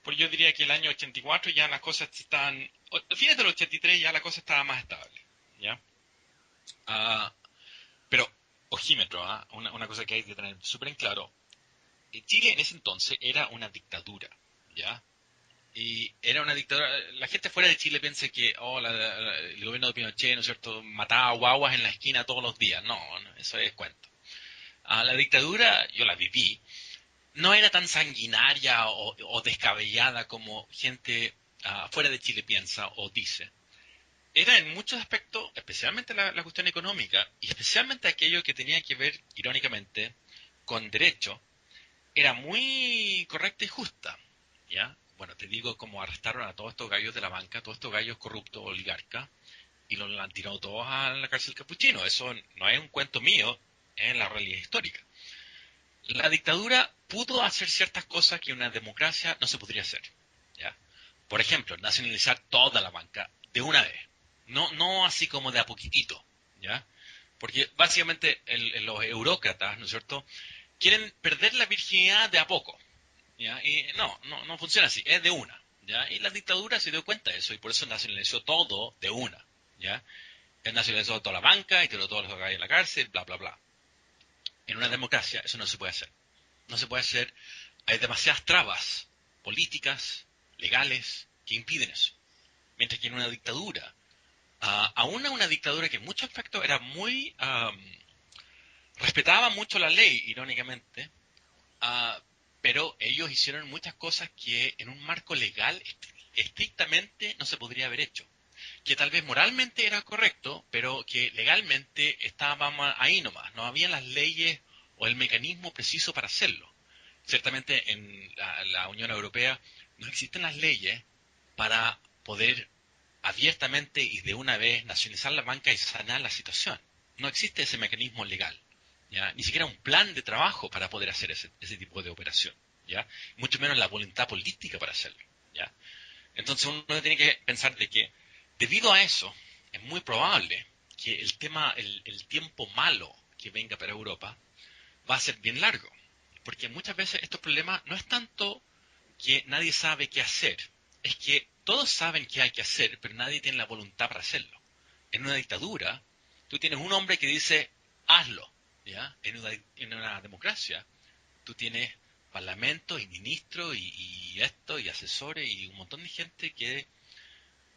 Porque yo diría que el año 84 ya las cosas están... A fines del 83 ya la cosa estaba más estable. ¿Ya? Pero, ojímetro, una cosa que hay que tener súper en claro. Chile en ese entonces era una dictadura. ¿Ya? Y era una dictadura. La gente fuera de Chile piensa que el gobierno de Pinochet, ¿no es cierto?, mataba guaguas en la esquina todos los días. No, eso es cuento. La dictadura, yo la viví, no era tan sanguinaria o descabellada como gente fuera de Chile piensa o dice. Era en muchos aspectos, especialmente la cuestión económica, y especialmente aquello que tenía que ver, irónicamente, con derecho, era muy correcta y justa. ¿Ya? Bueno, te digo cómo arrestaron a todos estos gallos de la banca, todos estos gallos corruptos, oligarcas, y los han tirado todos a la cárcel capuchino. Eso no es un cuento mío, es la realidad histórica. La dictadura pudo hacer ciertas cosas que una democracia no se podría hacer. ¿Ya? Por ejemplo, nacionalizar toda la banca de una vez. No así como de a poquitito. ¿Ya? Porque básicamente los eurócratas, ¿no es cierto?, quieren perder la virginidad de a poco. ¿Ya? Y no funciona así, es de una. ¿Ya? Y la dictadura se dio cuenta de eso y por eso nacionalizó todo de una. ¿Ya? Él nacionalizó toda la banca y tiró todos los que hay en la cárcel, bla, bla, bla. En una democracia eso no se puede hacer. No se puede hacer. Hay demasiadas trabas políticas, legales, que impiden eso. Mientras que en una dictadura, aún una dictadura que en muchos aspectos era muy... respetaba mucho la ley, irónicamente, pero ellos hicieron muchas cosas que en un marco legal estrictamente no se podría haber hecho. Que tal vez moralmente era correcto, pero que legalmente estaba ahí nomás. No había las leyes o el mecanismo preciso para hacerlo. Ciertamente en la Unión Europea no existen las leyes para poder abiertamente y de una vez nacionalizar la banca y sanar la situación. No existe ese mecanismo legal. ¿Ya? Ni siquiera un plan de trabajo para poder hacer ese tipo de operación. ¿Ya? Mucho menos la voluntad política para hacerlo. ¿Ya? Entonces uno tiene que pensar de que debido a eso es muy probable que el tiempo malo que venga para Europa va a ser bien largo. Porque muchas veces estos problemas no es tanto que nadie sabe qué hacer, es que todos saben qué hay que hacer, pero nadie tiene la voluntad para hacerlo. En una dictadura, tú tienes un hombre que dice, hazlo. ¿Ya? En una democracia, tú tienes parlamento y ministros y esto y asesores y un montón de gente que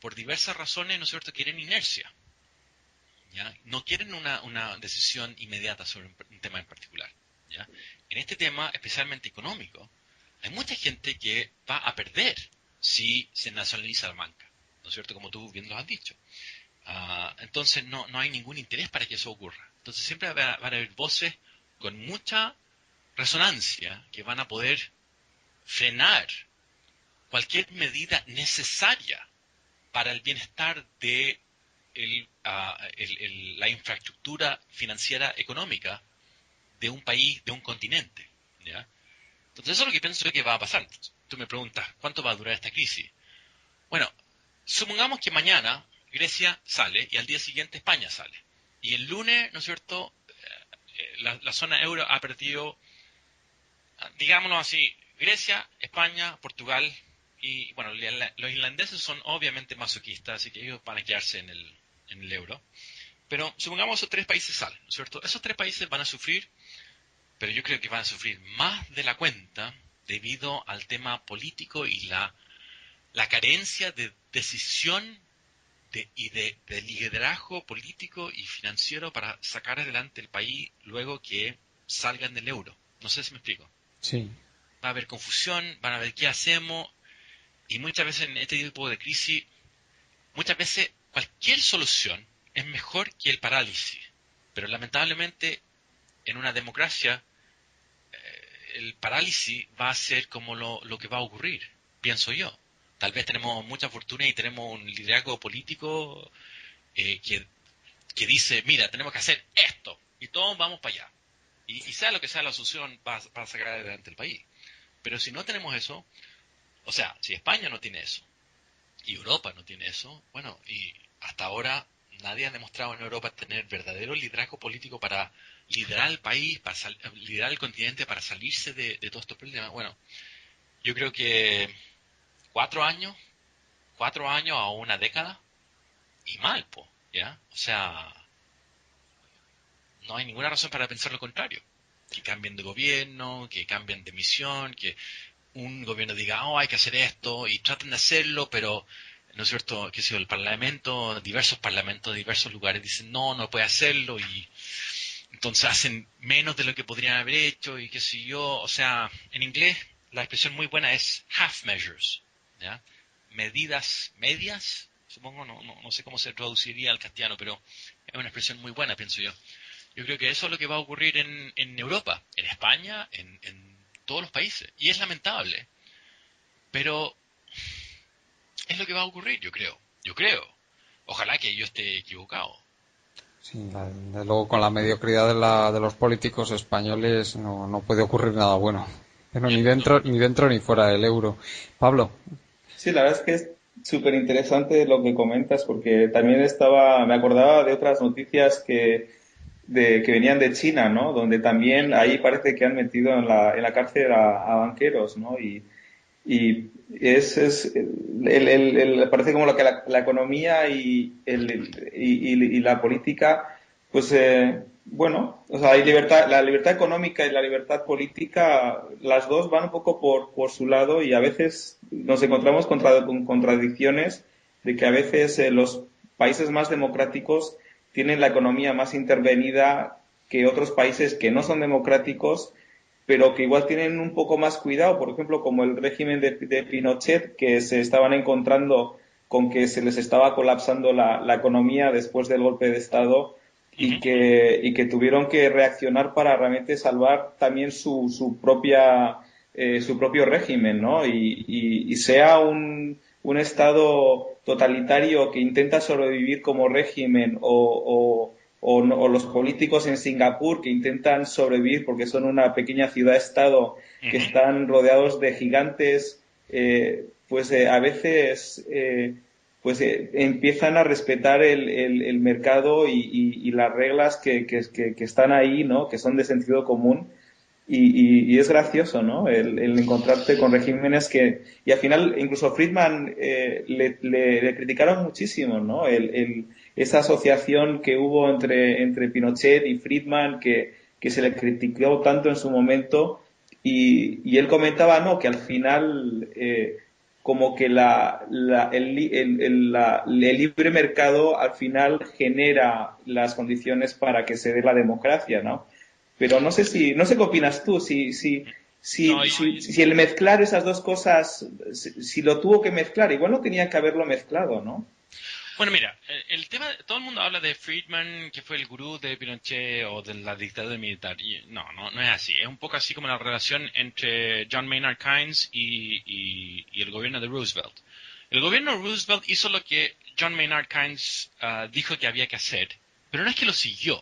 por diversas razones, ¿no es cierto?, quieren inercia. ¿Ya? No quieren una decisión inmediata sobre un tema en particular. ¿Ya? En este tema, especialmente económico, hay mucha gente que va a perder si se nacionaliza la banca, ¿no es cierto?, como tú bien lo has dicho. Entonces no hay ningún interés para que eso ocurra. Entonces siempre van a haber voces con mucha resonancia que van a poder frenar cualquier medida necesaria para el bienestar de la infraestructura financiera económica de un país, de un continente. ¿Ya? Entonces eso es lo que pienso que va a pasar. Tú me preguntas, ¿cuánto va a durar esta crisis? Bueno, supongamos que mañana Grecia sale y al día siguiente España sale. Y el lunes, ¿no es cierto?, la zona euro ha perdido, digámoslo así, Grecia, España, Portugal y, bueno, los irlandeses son obviamente masoquistas, así que ellos van a quedarse en el euro. Pero supongamos esos 3 países salen, ¿no es cierto? Esos 3 países van a sufrir, pero yo creo que van a sufrir más de la cuenta debido al tema político y la carencia de decisión de liderazgo político y financiero para sacar adelante el país luego que salgan del euro. No sé si me explico. Sí. Va a haber confusión, van a ver qué hacemos, y muchas veces en este tipo de crisis, muchas veces cualquier solución es mejor que el parálisis. Pero lamentablemente en una democracia el parálisis va a ser como lo que va a ocurrir, pienso yo. Tal vez tenemos mucha fortuna y tenemos un liderazgo político que que dice, mira, tenemos que hacer esto, y todos vamos para allá. Y sea lo que sea la solución, va a sacar adelante el país. Pero si no tenemos eso, o sea, si España no tiene eso, y Europa no tiene eso, bueno, y hasta ahora nadie ha demostrado en Europa tener verdadero liderazgo político para liderar el país, para liderar el continente, para salirse de todos estos problemas. Bueno, yo creo que 4 años a una década, y mal, ¿ya? O sea, no hay ninguna razón para pensar lo contrario. Que cambien de gobierno, que cambien de misión, que un gobierno diga, oh, hay que hacer esto, y traten de hacerlo, pero, ¿no es cierto?, que si el parlamento, diversos parlamentos de diversos lugares dicen, no puede hacerlo, y entonces hacen menos de lo que podrían haber hecho, y qué sé yo. O sea, en inglés la expresión muy buena es half measures, ¿ya? Medidas medias, supongo, no sé cómo se traduciría al castellano, pero es una expresión muy buena, pienso yo. Yo creo que eso es lo que va a ocurrir en Europa, en España, en todos los países. Y es lamentable, pero es lo que va a ocurrir, yo creo. Ojalá que yo esté equivocado. Sí, desde luego con la mediocridad de los políticos españoles no puede ocurrir nada bueno. Pero ni dentro ni fuera del euro. Pablo. Sí, la verdad es que es súper interesante lo que comentas, porque también me acordaba de otras noticias que venían de China, ¿no? Donde también ahí parece que han metido en la cárcel a banqueros, ¿no? Y parece como que la economía y la política, pues, bueno, o sea, hay la libertad económica y la libertad política, las dos van un poco por su lado, y a veces nos encontramos con contradicciones de que a veces los países más democráticos tienen la economía más intervenida que otros países que no son democráticos, pero que igual tienen un poco más cuidado, por ejemplo, como el régimen de Pinochet, que se estaban encontrando con que se les estaba colapsando la economía después del golpe de Estado, y que tuvieron que reaccionar para realmente salvar también su propio régimen, ¿no? Y sea un Estado totalitario que intenta sobrevivir como régimen, o los políticos en Singapur que intentan sobrevivir porque son una pequeña ciudad-estado que están rodeados de gigantes, pues a veces pues empiezan a respetar el mercado y las reglas que están ahí, ¿no? Que son de sentido común. Y es gracioso, ¿no? El encontrarte con regímenes y al final incluso Friedman le criticaron muchísimo, ¿no? Esa asociación que hubo entre Pinochet y Friedman, que se le criticó tanto en su momento, y él comentaba, ¿no? Que al final como que el libre mercado al final genera las condiciones para que se dé la democracia, ¿no? Pero no sé qué opinas tú, si el mezclar esas dos cosas, si lo tuvo que mezclar, igual no tenía que haberlo mezclado, ¿no? Bueno, mira, el tema, todo el mundo habla de Friedman, que fue el gurú de Pinochet o de la dictadura militar. Y no es así. Es un poco así como la relación entre John Maynard Keynes y el gobierno de Roosevelt. El gobierno de Roosevelt hizo lo que John Maynard Keynes dijo que había que hacer, pero no es que lo siguió.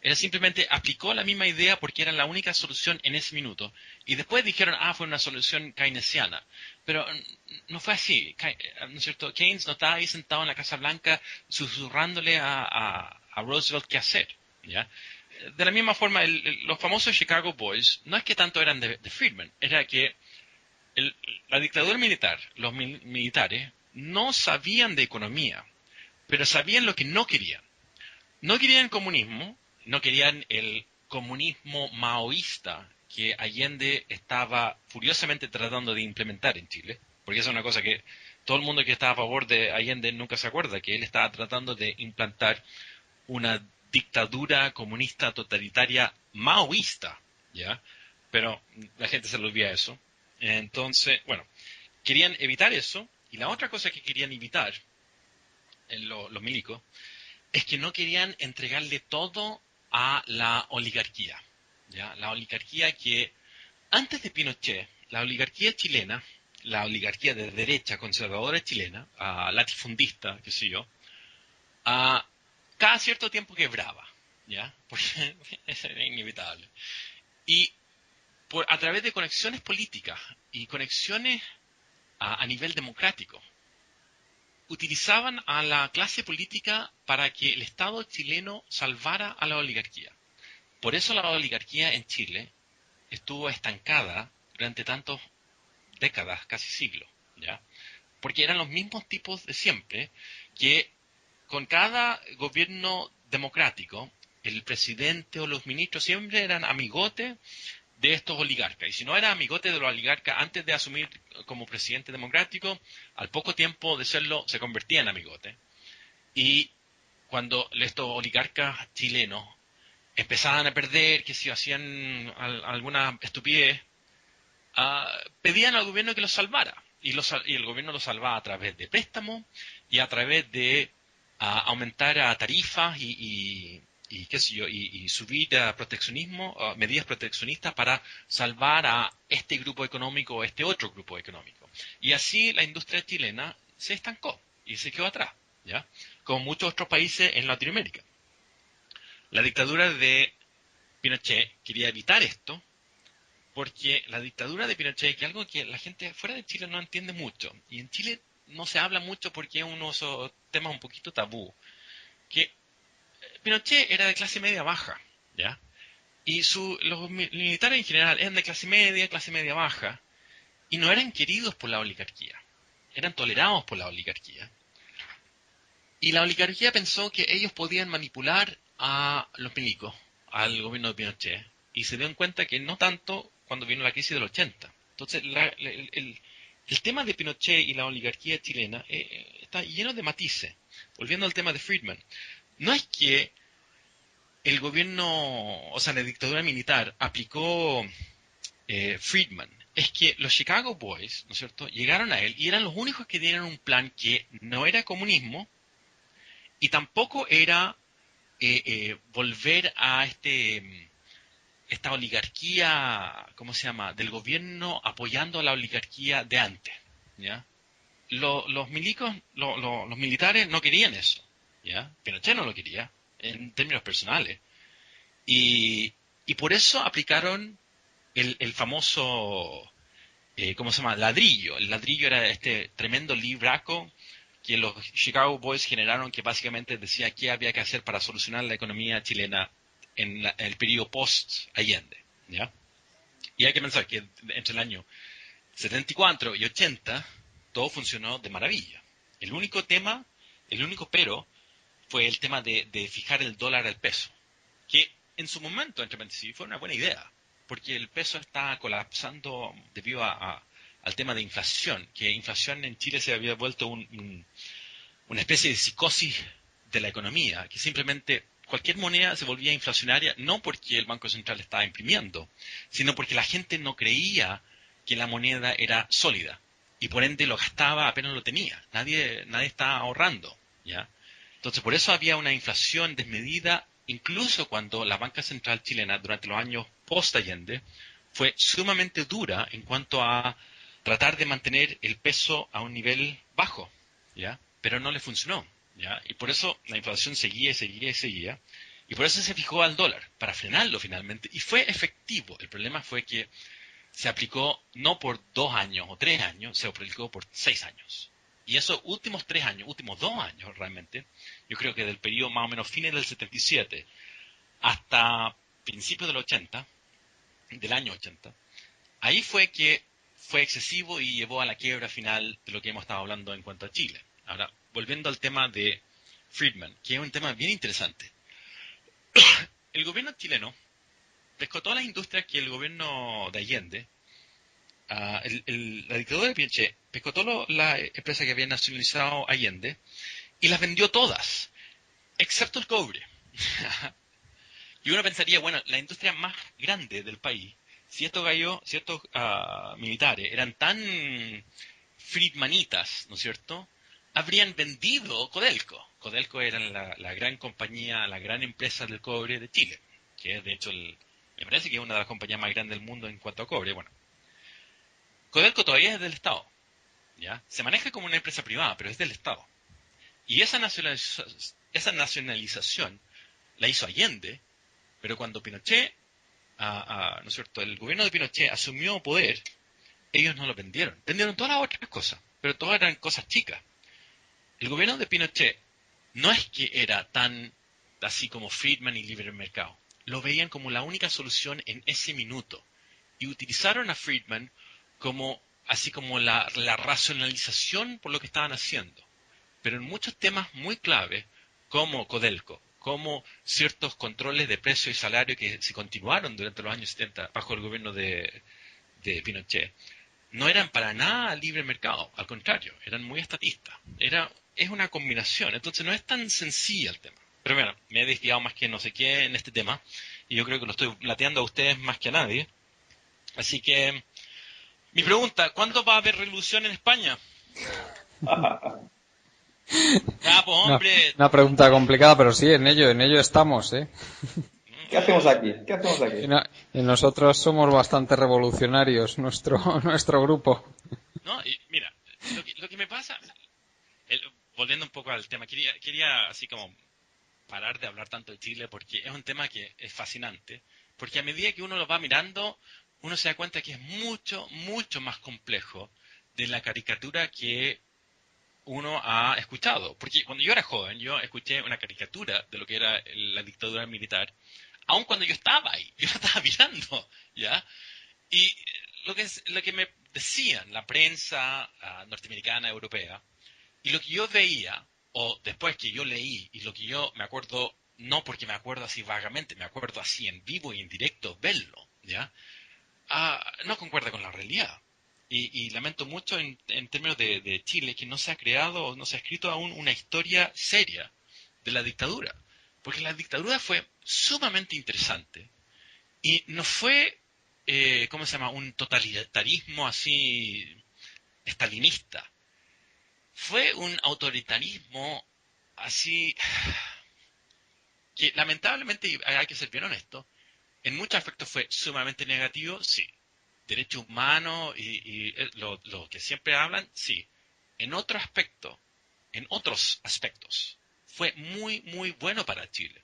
Él simplemente aplicó la misma idea porque era la única solución en ese minuto. Y después dijeron, fue una solución keynesiana. Pero no fue así, ¿no es cierto? Keynes no estaba ahí sentado en la Casa Blanca susurrándole a Roosevelt qué hacer, ¿ya? De la misma forma, los famosos Chicago Boys no es que tanto eran de Friedman, era que la dictadura militar, los militares, no sabían de economía, pero sabían lo que no querían. No querían comunismo, no querían el comunismo maoísta que Allende estaba furiosamente tratando de implementar en Chile, porque esa es una cosa que todo el mundo que está a favor de Allende nunca se acuerda, que él estaba tratando de implantar una dictadura comunista totalitaria maoísta, ¿ya? Pero la gente se le olvida eso. Entonces, bueno, querían evitar eso, y la otra cosa que querían evitar los milicos es que no querían entregarle todo a la oligarquía, ¿ya? La oligarquía que, antes de Pinochet, la oligarquía chilena, la oligarquía de derecha conservadora chilena, latifundista, qué sé yo, cada cierto tiempo quebraba, ¿ya? Porque eso era inevitable. Y a través de conexiones políticas y conexiones a nivel democrático, utilizaban a la clase política para que el Estado chileno salvara a la oligarquía. Por eso la oligarquía en Chile estuvo estancada durante tantas décadas, casi siglos, ¿ya? Porque eran los mismos tipos de siempre, que con cada gobierno democrático, el presidente o los ministros siempre eran amigotes de estos oligarcas. Y si no era amigote de los oligarcas antes de asumir como presidente democrático, al poco tiempo de serlo se convertía en amigote. Y cuando estos oligarcas chilenos empezaban a perder, que si hacían alguna estupidez, pedían al gobierno que los salvara. Y el gobierno los salvaba a través de préstamos y a través de aumentar tarifas y qué sé yo, y subir a proteccionismo, medidas proteccionistas para salvar a este grupo económico o este otro grupo económico. Y así la industria chilena se estancó y se quedó atrás, ¿ya? Como muchos otros países en Latinoamérica. La dictadura de Pinochet quería evitar esto, porque la dictadura de Pinochet, que es algo que la gente fuera de Chile no entiende mucho, y en Chile no se habla mucho porque es uno de esos temas un poquito tabú, que Pinochet era de clase media baja, ¿ya? Y los militares en general eran de clase media baja, y no eran queridos por la oligarquía, eran tolerados por la oligarquía. Y la oligarquía pensó que ellos podían manipular a los milicos, al gobierno de Pinochet, y se dieron cuenta que no tanto cuando vino la crisis del 80. Entonces, el tema de Pinochet y la oligarquía chilena está lleno de matices. Volviendo al tema de Friedman, no es que el gobierno, o sea, la dictadura militar aplicó Friedman, es que los Chicago Boys, ¿no es cierto?, llegaron a él y eran los únicos que tenían un plan que no era comunismo y tampoco era volver a esta oligarquía, ¿cómo se llama?, del gobierno apoyando a la oligarquía de antes, ¿ya? Los milicos, los militares no querían eso, ¿ya? Pinochet no lo quería, en términos personales. Y por eso aplicaron el famoso, ¿cómo se llama?, ladrillo. El ladrillo era este tremendo libraco que los Chicago Boys generaron, que básicamente decía qué había que hacer para solucionar la economía chilena en el periodo post-Allende, ¿ya? Y hay que pensar que entre el año 74 y 80 todo funcionó de maravilla. El único pero, fue el tema de fijar el dólar al peso, que en su momento, entre paréntesis, fue una buena idea, porque el peso está colapsando debido al tema de inflación, que inflación en Chile se había vuelto una especie de psicosis de la economía, que simplemente cualquier moneda se volvía inflacionaria, no porque el Banco Central estaba imprimiendo, sino porque la gente no creía que la moneda era sólida, y por ende lo gastaba apenas lo tenía, nadie estaba ahorrando, ¿ya? Entonces por eso había una inflación desmedida, incluso cuando la banca central chilena durante los años post-Allende fue sumamente dura en cuanto a tratar de mantener el peso a un nivel bajo, ¿ya? Pero no le funcionó, ¿ya? Y por eso la inflación seguía, y por eso se fijó al dólar, para frenarlo finalmente, y fue efectivo. El problema fue que se aplicó no por 2 años o 3 años, se aplicó por 6 años. Y esos últimos 3 años, últimos 2 años realmente, yo creo que del periodo más o menos fines del 77 hasta principios del año 80, ahí fue que fue excesivo y llevó a la quiebra final de lo que hemos estado hablando en cuanto a Chile. Ahora, volviendo al tema de Friedman, que es un tema bien interesante. El gobierno chileno pescó todas las industrias que el gobierno de Allende, la dictadura de Pinochet, pescó todas las empresas que habían nacionalizado Allende y las vendió todas, excepto el cobre. Y uno pensaría, bueno, la industria más grande del país, si estos militares eran tan friedmanitas, ¿no es cierto?, habrían vendido Codelco. Codelco era la gran compañía, la gran empresa del cobre de Chile, que es de hecho me parece que es una de las compañías más grandes del mundo en cuanto a cobre. Bueno, Codelco todavía es del Estado, ¿ya? Se maneja como una empresa privada, pero es del Estado. Y esa nacionalización la hizo Allende, pero cuando Pinochet, ¿no es cierto?, el gobierno de Pinochet asumió poder, ellos no lo vendieron. Vendieron todas las otras cosas, pero todas eran cosas chicas. El gobierno de Pinochet no es que era tan así como Friedman y libre mercado. Lo veían como la única solución en ese minuto. Y utilizaron a Friedman como así como la racionalización por lo que estaban haciendo. Pero en muchos temas muy clave, como Codelco, como ciertos controles de precio y salario que se continuaron durante los años 70 bajo el gobierno de Pinochet, no eran para nada libre mercado, al contrario, eran muy estatistas. Es una combinación, entonces no es tan sencilla el tema. Pero bueno, me he desviado más que no sé qué en este tema, y yo creo que lo estoy plateando a ustedes más que a nadie. Así que, mi pregunta, ¿cuándo va a haber revolución en España? Ah, pues hombre. Una pregunta complicada, pero sí, en ello estamos, ¿eh? ¿Qué hacemos aquí? ¿Qué hacemos aquí? Y nosotros somos bastante revolucionarios, nuestro grupo. No, y mira, lo que me pasa, volviendo un poco al tema, quería así como parar de hablar tanto de Chile porque es un tema que es fascinante, porque a medida que uno lo va mirando, uno se da cuenta que es mucho, mucho más complejo de la caricatura que uno ha escuchado. Porque cuando yo era joven, yo escuché una caricatura de lo que era la dictadura militar, aun cuando yo estaba ahí, yo la estaba mirando, ¿ya? Y lo que me decían la prensa norteamericana, europea, y lo que yo veía, o después que yo leí, y lo que yo me acuerdo, no porque me acuerdo así vagamente, me acuerdo así en vivo y en directo, verlo, ¿ya? No concuerda con la realidad. Y lamento mucho en términos de Chile que no se ha creado o no se ha escrito aún una historia seria de la dictadura. Porque la dictadura fue sumamente interesante y no fue, ¿cómo se llama?, un totalitarismo así estalinista. Fue un autoritarismo así que lamentablemente, hay que ser bien honesto, en muchos aspectos fue sumamente negativo, sí. Derechos humanos y lo que siempre hablan, sí. En otros aspectos, fue muy, muy bueno para Chile.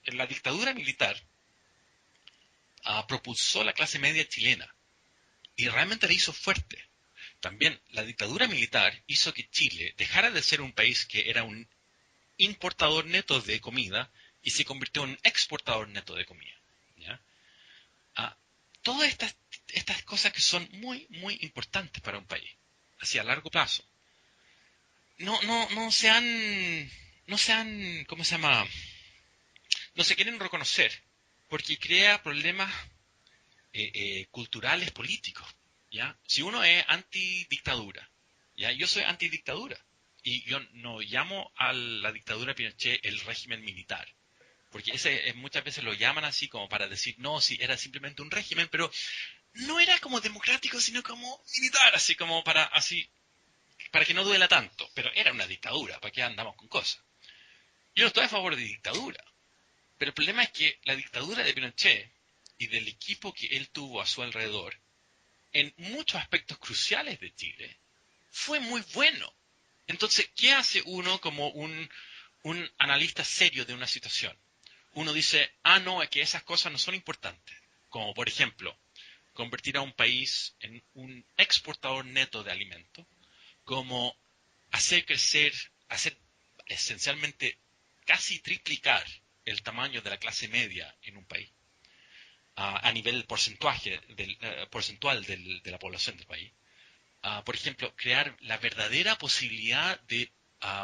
La dictadura militar propulsó la clase media chilena y realmente la hizo fuerte. También la dictadura militar hizo que Chile dejara de ser un país que era un importador neto de comida y se convirtió en un exportador neto de comida. ¿Ya? Todas estas cosas que son muy, muy importantes para un país, hacia largo plazo, no se han, ¿cómo se llama?, no se quieren reconocer, porque crea problemas culturales, políticos, ¿ya? Si uno es antidictadura, ¿ya? Yo soy antidictadura, y yo no llamo a la dictadura de Pinochet el régimen militar, porque muchas veces lo llaman así como para decir, no, sí, era simplemente un régimen, pero no era como democrático, sino como militar, así como para que no duela tanto, pero era una dictadura, ¿para qué andamos con cosas? Yo no estoy a favor de dictadura, pero el problema es que la dictadura de Pinochet y del equipo que él tuvo a su alrededor, en muchos aspectos cruciales de Chile, fue muy bueno. Entonces, ¿qué hace uno como un analista serio de una situación? Uno dice, no, es que esas cosas no son importantes. Como, por ejemplo, convertir a un país en un exportador neto de alimentos, como hacer esencialmente casi triplicar el tamaño de la clase media en un país, a nivel porcentual de la población del país. Por ejemplo, crear la verdadera posibilidad de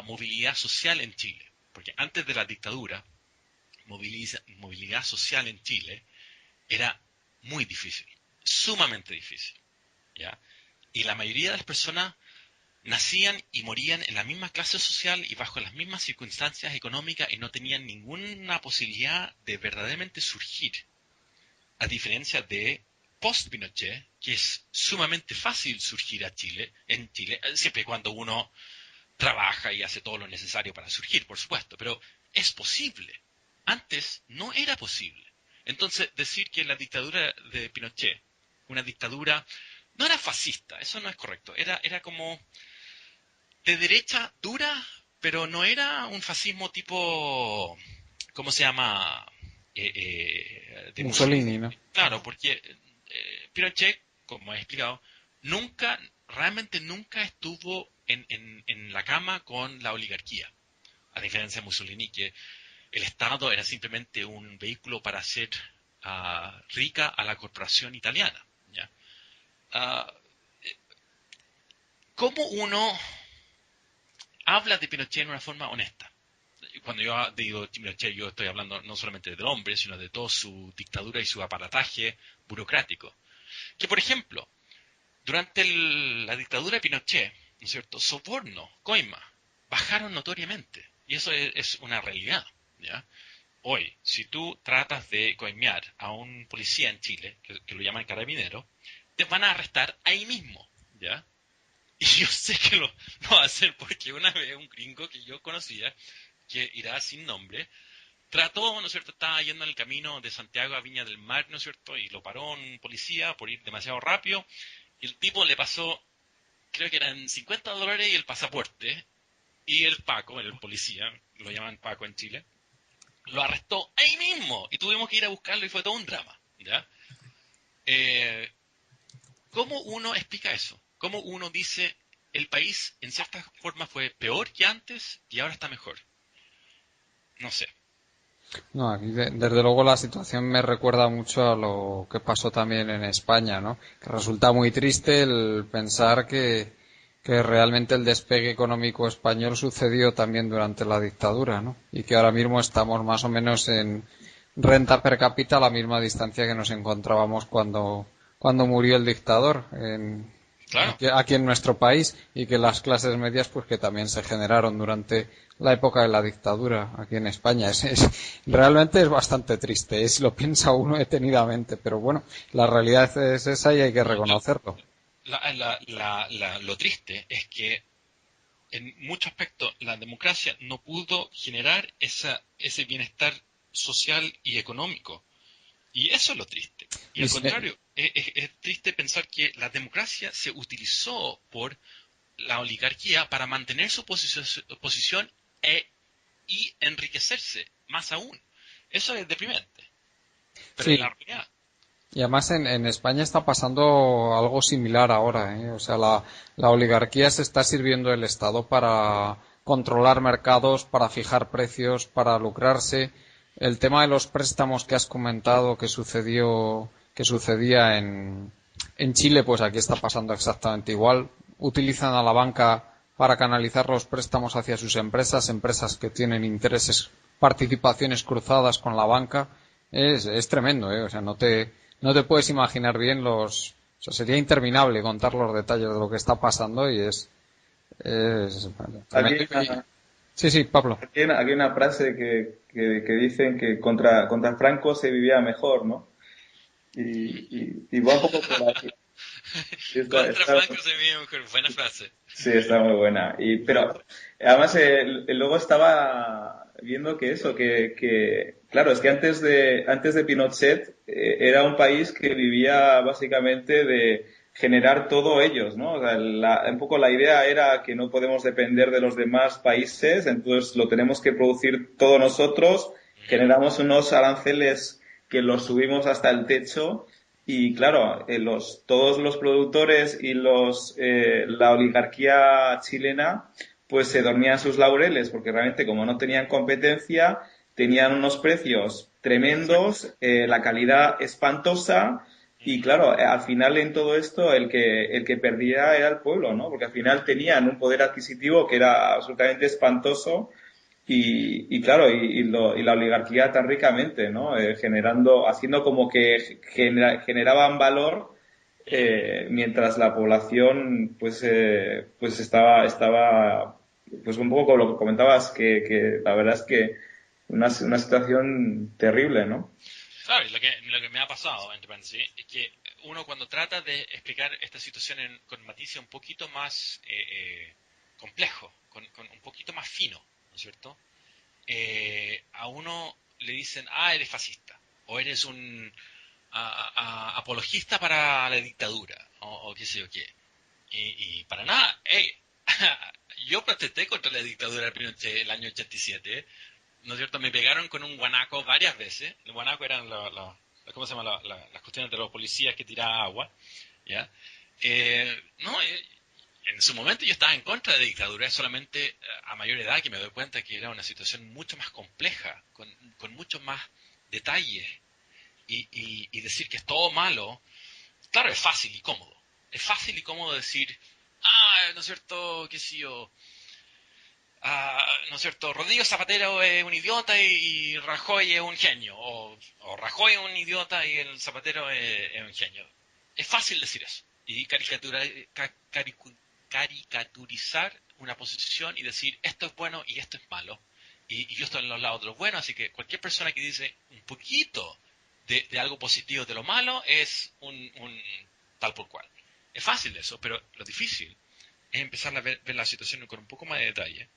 movilidad social en Chile. Porque antes de la dictadura, movilidad social en Chile era muy difícil, sumamente difícil, ¿ya? Y la mayoría de las personas nacían y morían en la misma clase social y bajo las mismas circunstancias económicas y no tenían ninguna posibilidad de verdaderamente surgir. A diferencia de post-Pinochet, que es sumamente fácil surgir en Chile, siempre y cuando uno trabaja y hace todo lo necesario para surgir, por supuesto, pero es posible. Antes no era posible. Entonces, decir que la dictadura de Pinochet, una dictadura, no era fascista, eso no es correcto, era como de derecha dura, pero no era un fascismo tipo, ¿cómo se llama? De Mussolini, ¿no? Claro, porque Pinochet, como he explicado, realmente nunca estuvo en la cama con la oligarquía, a diferencia de Mussolini, que el Estado era simplemente un vehículo para hacer rica a la corporación italiana. ¿Ya? ¿Cómo uno habla de Pinochet en una forma honesta? Cuando yo digo Pinochet, yo estoy hablando no solamente del hombre, sino de toda su dictadura y su aparataje burocrático. Que, por ejemplo, durante la dictadura de Pinochet, ¿no es cierto?, soborno, coima, bajaron notoriamente. Y eso es una realidad, ¿ya? Hoy, si tú tratas de coimear a un policía en Chile, que lo llaman carabinero, te van a arrestar ahí mismo, ¿ya? Y yo sé que lo va a hacer porque una vez un gringo que yo conocía, que irá sin nombre, trató, ¿no es cierto?, estaba yendo en el camino de Santiago a Viña del Mar, ¿no es cierto?, y lo paró un policía por ir demasiado rápido, y el tipo le pasó, creo que eran $50 y el pasaporte, y el Paco, el policía, lo llaman Paco en Chile, lo arrestó ahí mismo, y tuvimos que ir a buscarlo y fue todo un drama, ¿ya? ¿Cómo uno explica eso? ¿Cómo uno dice, el país en cierta forma fue peor que antes y ahora está mejor? No sé. No, aquí desde luego la situación me recuerda mucho a lo que pasó también en España, ¿no? Que resulta muy triste el pensar que realmente el despegue económico español sucedió también durante la dictadura, ¿no? Y que ahora mismo estamos más o menos en renta per cápita a la misma distancia que nos encontrábamos cuando murió el dictador Claro. aquí en nuestro país, y que las clases medias pues que también se generaron durante la época de la dictadura aquí en España. Realmente es bastante triste, lo piensa uno detenidamente, pero bueno, la realidad es esa y hay que reconocerlo. Lo triste es que en muchos aspectos la democracia no pudo generar ese bienestar social y económico. Y eso es lo triste. Y al contrario, es triste pensar que la democracia se utilizó por la oligarquía para mantener su posición y enriquecerse más aún. Eso es deprimente. Pero Sí. es la realidad. Y además en España está pasando algo similar ahora, ¿eh? O sea, la oligarquía se está sirviendo del Estado para controlar mercados, para fijar precios, para lucrarse. El tema de los préstamos que has comentado que sucedía en Chile, pues aquí está pasando exactamente igual. Utilizan a la banca para canalizar los préstamos hacia sus empresas que tienen intereses, participaciones cruzadas con la banca. Es tremendo, ¿eh? O sea, no te puedes imaginar bien o sea, sería interminable contar los detalles de lo que está pasando y es Aquí, tremendo. Sí, Pablo. aquí hay una frase que dicen que contra Franco se vivía mejor, ¿no? Y va un poco por aquí. Contra Franco se vive mejor. Buena frase. Sí, está muy buena. Pero además luego estaba viendo que claro, es que antes de Pinochet era un país que vivía básicamente de generar todo ellos, ¿no? O sea, un poco la idea era que no podemos depender de los demás países, entonces lo tenemos que producir todos nosotros, generamos unos aranceles que los subimos hasta el techo. Y claro, todos los productores y la oligarquía chilena pues se dormían sus laureles porque realmente como no tenían competencia tenían unos precios tremendos, la calidad espantosa y claro, al final en todo esto el que perdía era el pueblo, ¿no? Porque al final tenían un poder adquisitivo que era absolutamente espantoso y claro, y la oligarquía tan ricamente, ¿no? Haciendo como que generaban valor mientras la población, pues estaba, pues un poco como lo que comentabas, que la verdad es que una situación terrible, ¿no? Claro, lo que me ha pasado, entre paréntesis, es que uno cuando trata de explicar esta situación con matices un poquito más complejo, con un poquito más fino, ¿no es cierto? A uno le dicen, eres fascista, o eres un apologista para la dictadura, o qué sé yo qué. Y para nada, yo protesté contra la dictadura de Pinochet el año 87, ¿no es cierto? Me pegaron con un guanaco varias veces. El guanaco eran ¿cómo se llama? Las cuestiones de los policías que tiraban agua, ¿ya? En su momento yo estaba en contra de la dictadura, es solamente a mayor edad que me doy cuenta que era una situación mucho más compleja, con muchos más detalles, y decir que es todo malo, claro, es fácil y cómodo. Es fácil y cómodo decir, ¿no es cierto? ¿Qué sé yo? ¿No es cierto? Rodrigo Zapatero es un idiota y Rajoy es un genio. O Rajoy es un idiota y el Zapatero es un genio. Es fácil decir eso. Y caricaturizar una posición y decir, esto es bueno y esto es malo. Y yo estoy en los lados de los buenos, así que cualquier persona que dice un poquito de algo positivo de lo malo es un tal por cual. Es fácil eso, pero lo difícil es empezar a ver la situación con un poco más de detalle.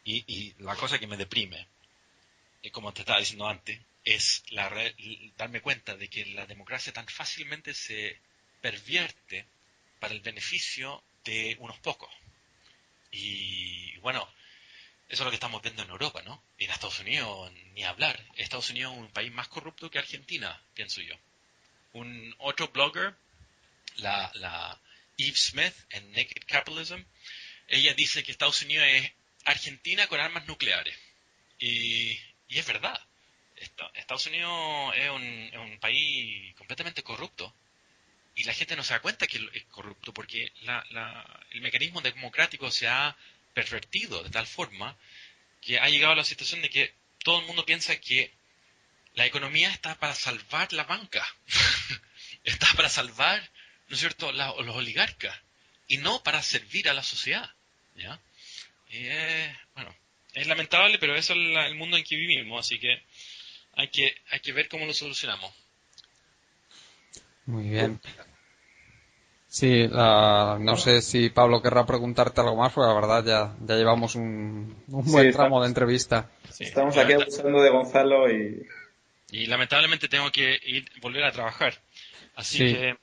Y la cosa que me deprime, como te estaba diciendo antes, es darme cuenta de que la democracia tan fácilmente se pervierte para el beneficio de unos pocos. Y bueno, eso es lo que estamos viendo en Europa, ¿no? Y en Estados Unidos, ni hablar. Estados Unidos es un país más corrupto que Argentina, pienso yo. Un otro blogger, la Eve Smith, en Naked Capitalism, ella dice que Estados Unidos es Argentina con armas nucleares. Y es verdad. Estados Unidos es un país completamente corrupto. Y la gente no se da cuenta que es corrupto porque el mecanismo democrático se ha pervertido de tal forma que ha llegado a la situación de que todo el mundo piensa que la economía está para salvar la banca. Está para salvar, ¿no es cierto?, los oligarcas. Y no para servir a la sociedad. ¿Ya? Y bueno, es lamentable, pero eso es el mundo en que vivimos, así que hay que ver cómo lo solucionamos. Muy bien. Sí, no sé si Pablo querrá preguntarte algo más, porque la verdad ya llevamos un buen tramo de entrevista. Sí, estamos aquí abusando de Gonzalo y lamentablemente tengo que volver a trabajar. Así que...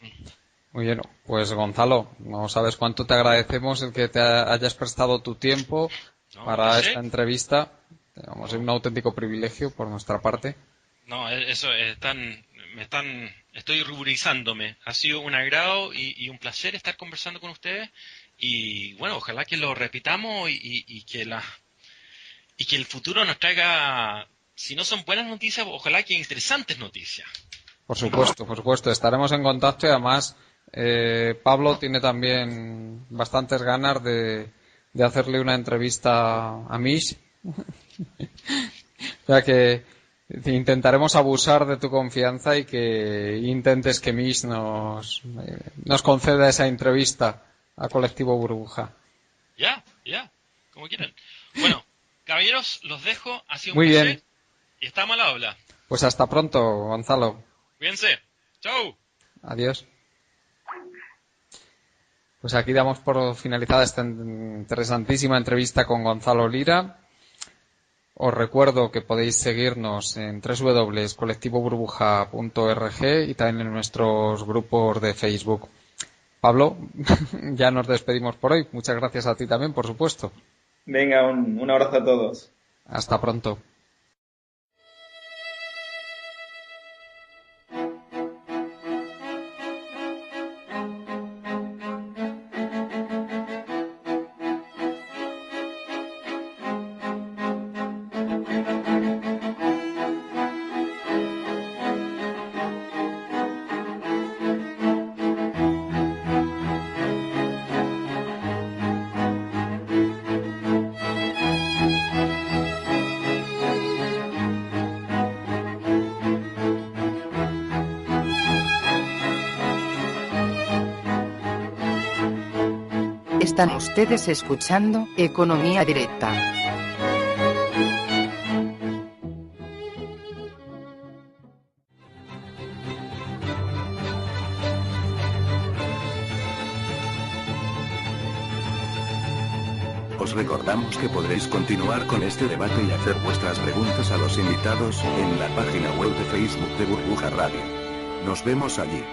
Muy bien, pues Gonzalo, no sabes cuánto te agradecemos el que te hayas prestado tu tiempo para esta entrevista. Es un auténtico privilegio por nuestra parte. No, eso estoy ruborizándome. Ha sido un agrado y un placer estar conversando con ustedes. Y bueno, ojalá que lo repitamos y que el futuro nos traiga, si no son buenas noticias, ojalá que interesantes noticias. Por supuesto. Estaremos en contacto y además Pablo tiene también bastantes ganas de hacerle una entrevista a Mish. O sea que intentaremos abusar de tu confianza y que intentes que Mish nos conceda esa entrevista a Colectivo Burbuja. Ya, como quieran. Bueno, caballeros, los dejo. Ha sido un muy placer. Bien. Y estamos al habla. Pues hasta pronto, Gonzalo. Cuídense. Chau. Adiós. Pues aquí damos por finalizada esta interesantísima entrevista con Gonzalo Lira. Os recuerdo que podéis seguirnos en www.colectivoburbuja.org y también en nuestros grupos de Facebook. Pablo, ya nos despedimos por hoy. Muchas gracias a ti también, por supuesto. Venga, un abrazo a todos. Hasta pronto. Están ustedes escuchando Economía Directa. Os recordamos que podréis continuar con este debate y hacer vuestras preguntas a los invitados en la página web de Facebook de Burbuja Radio. Nos vemos allí.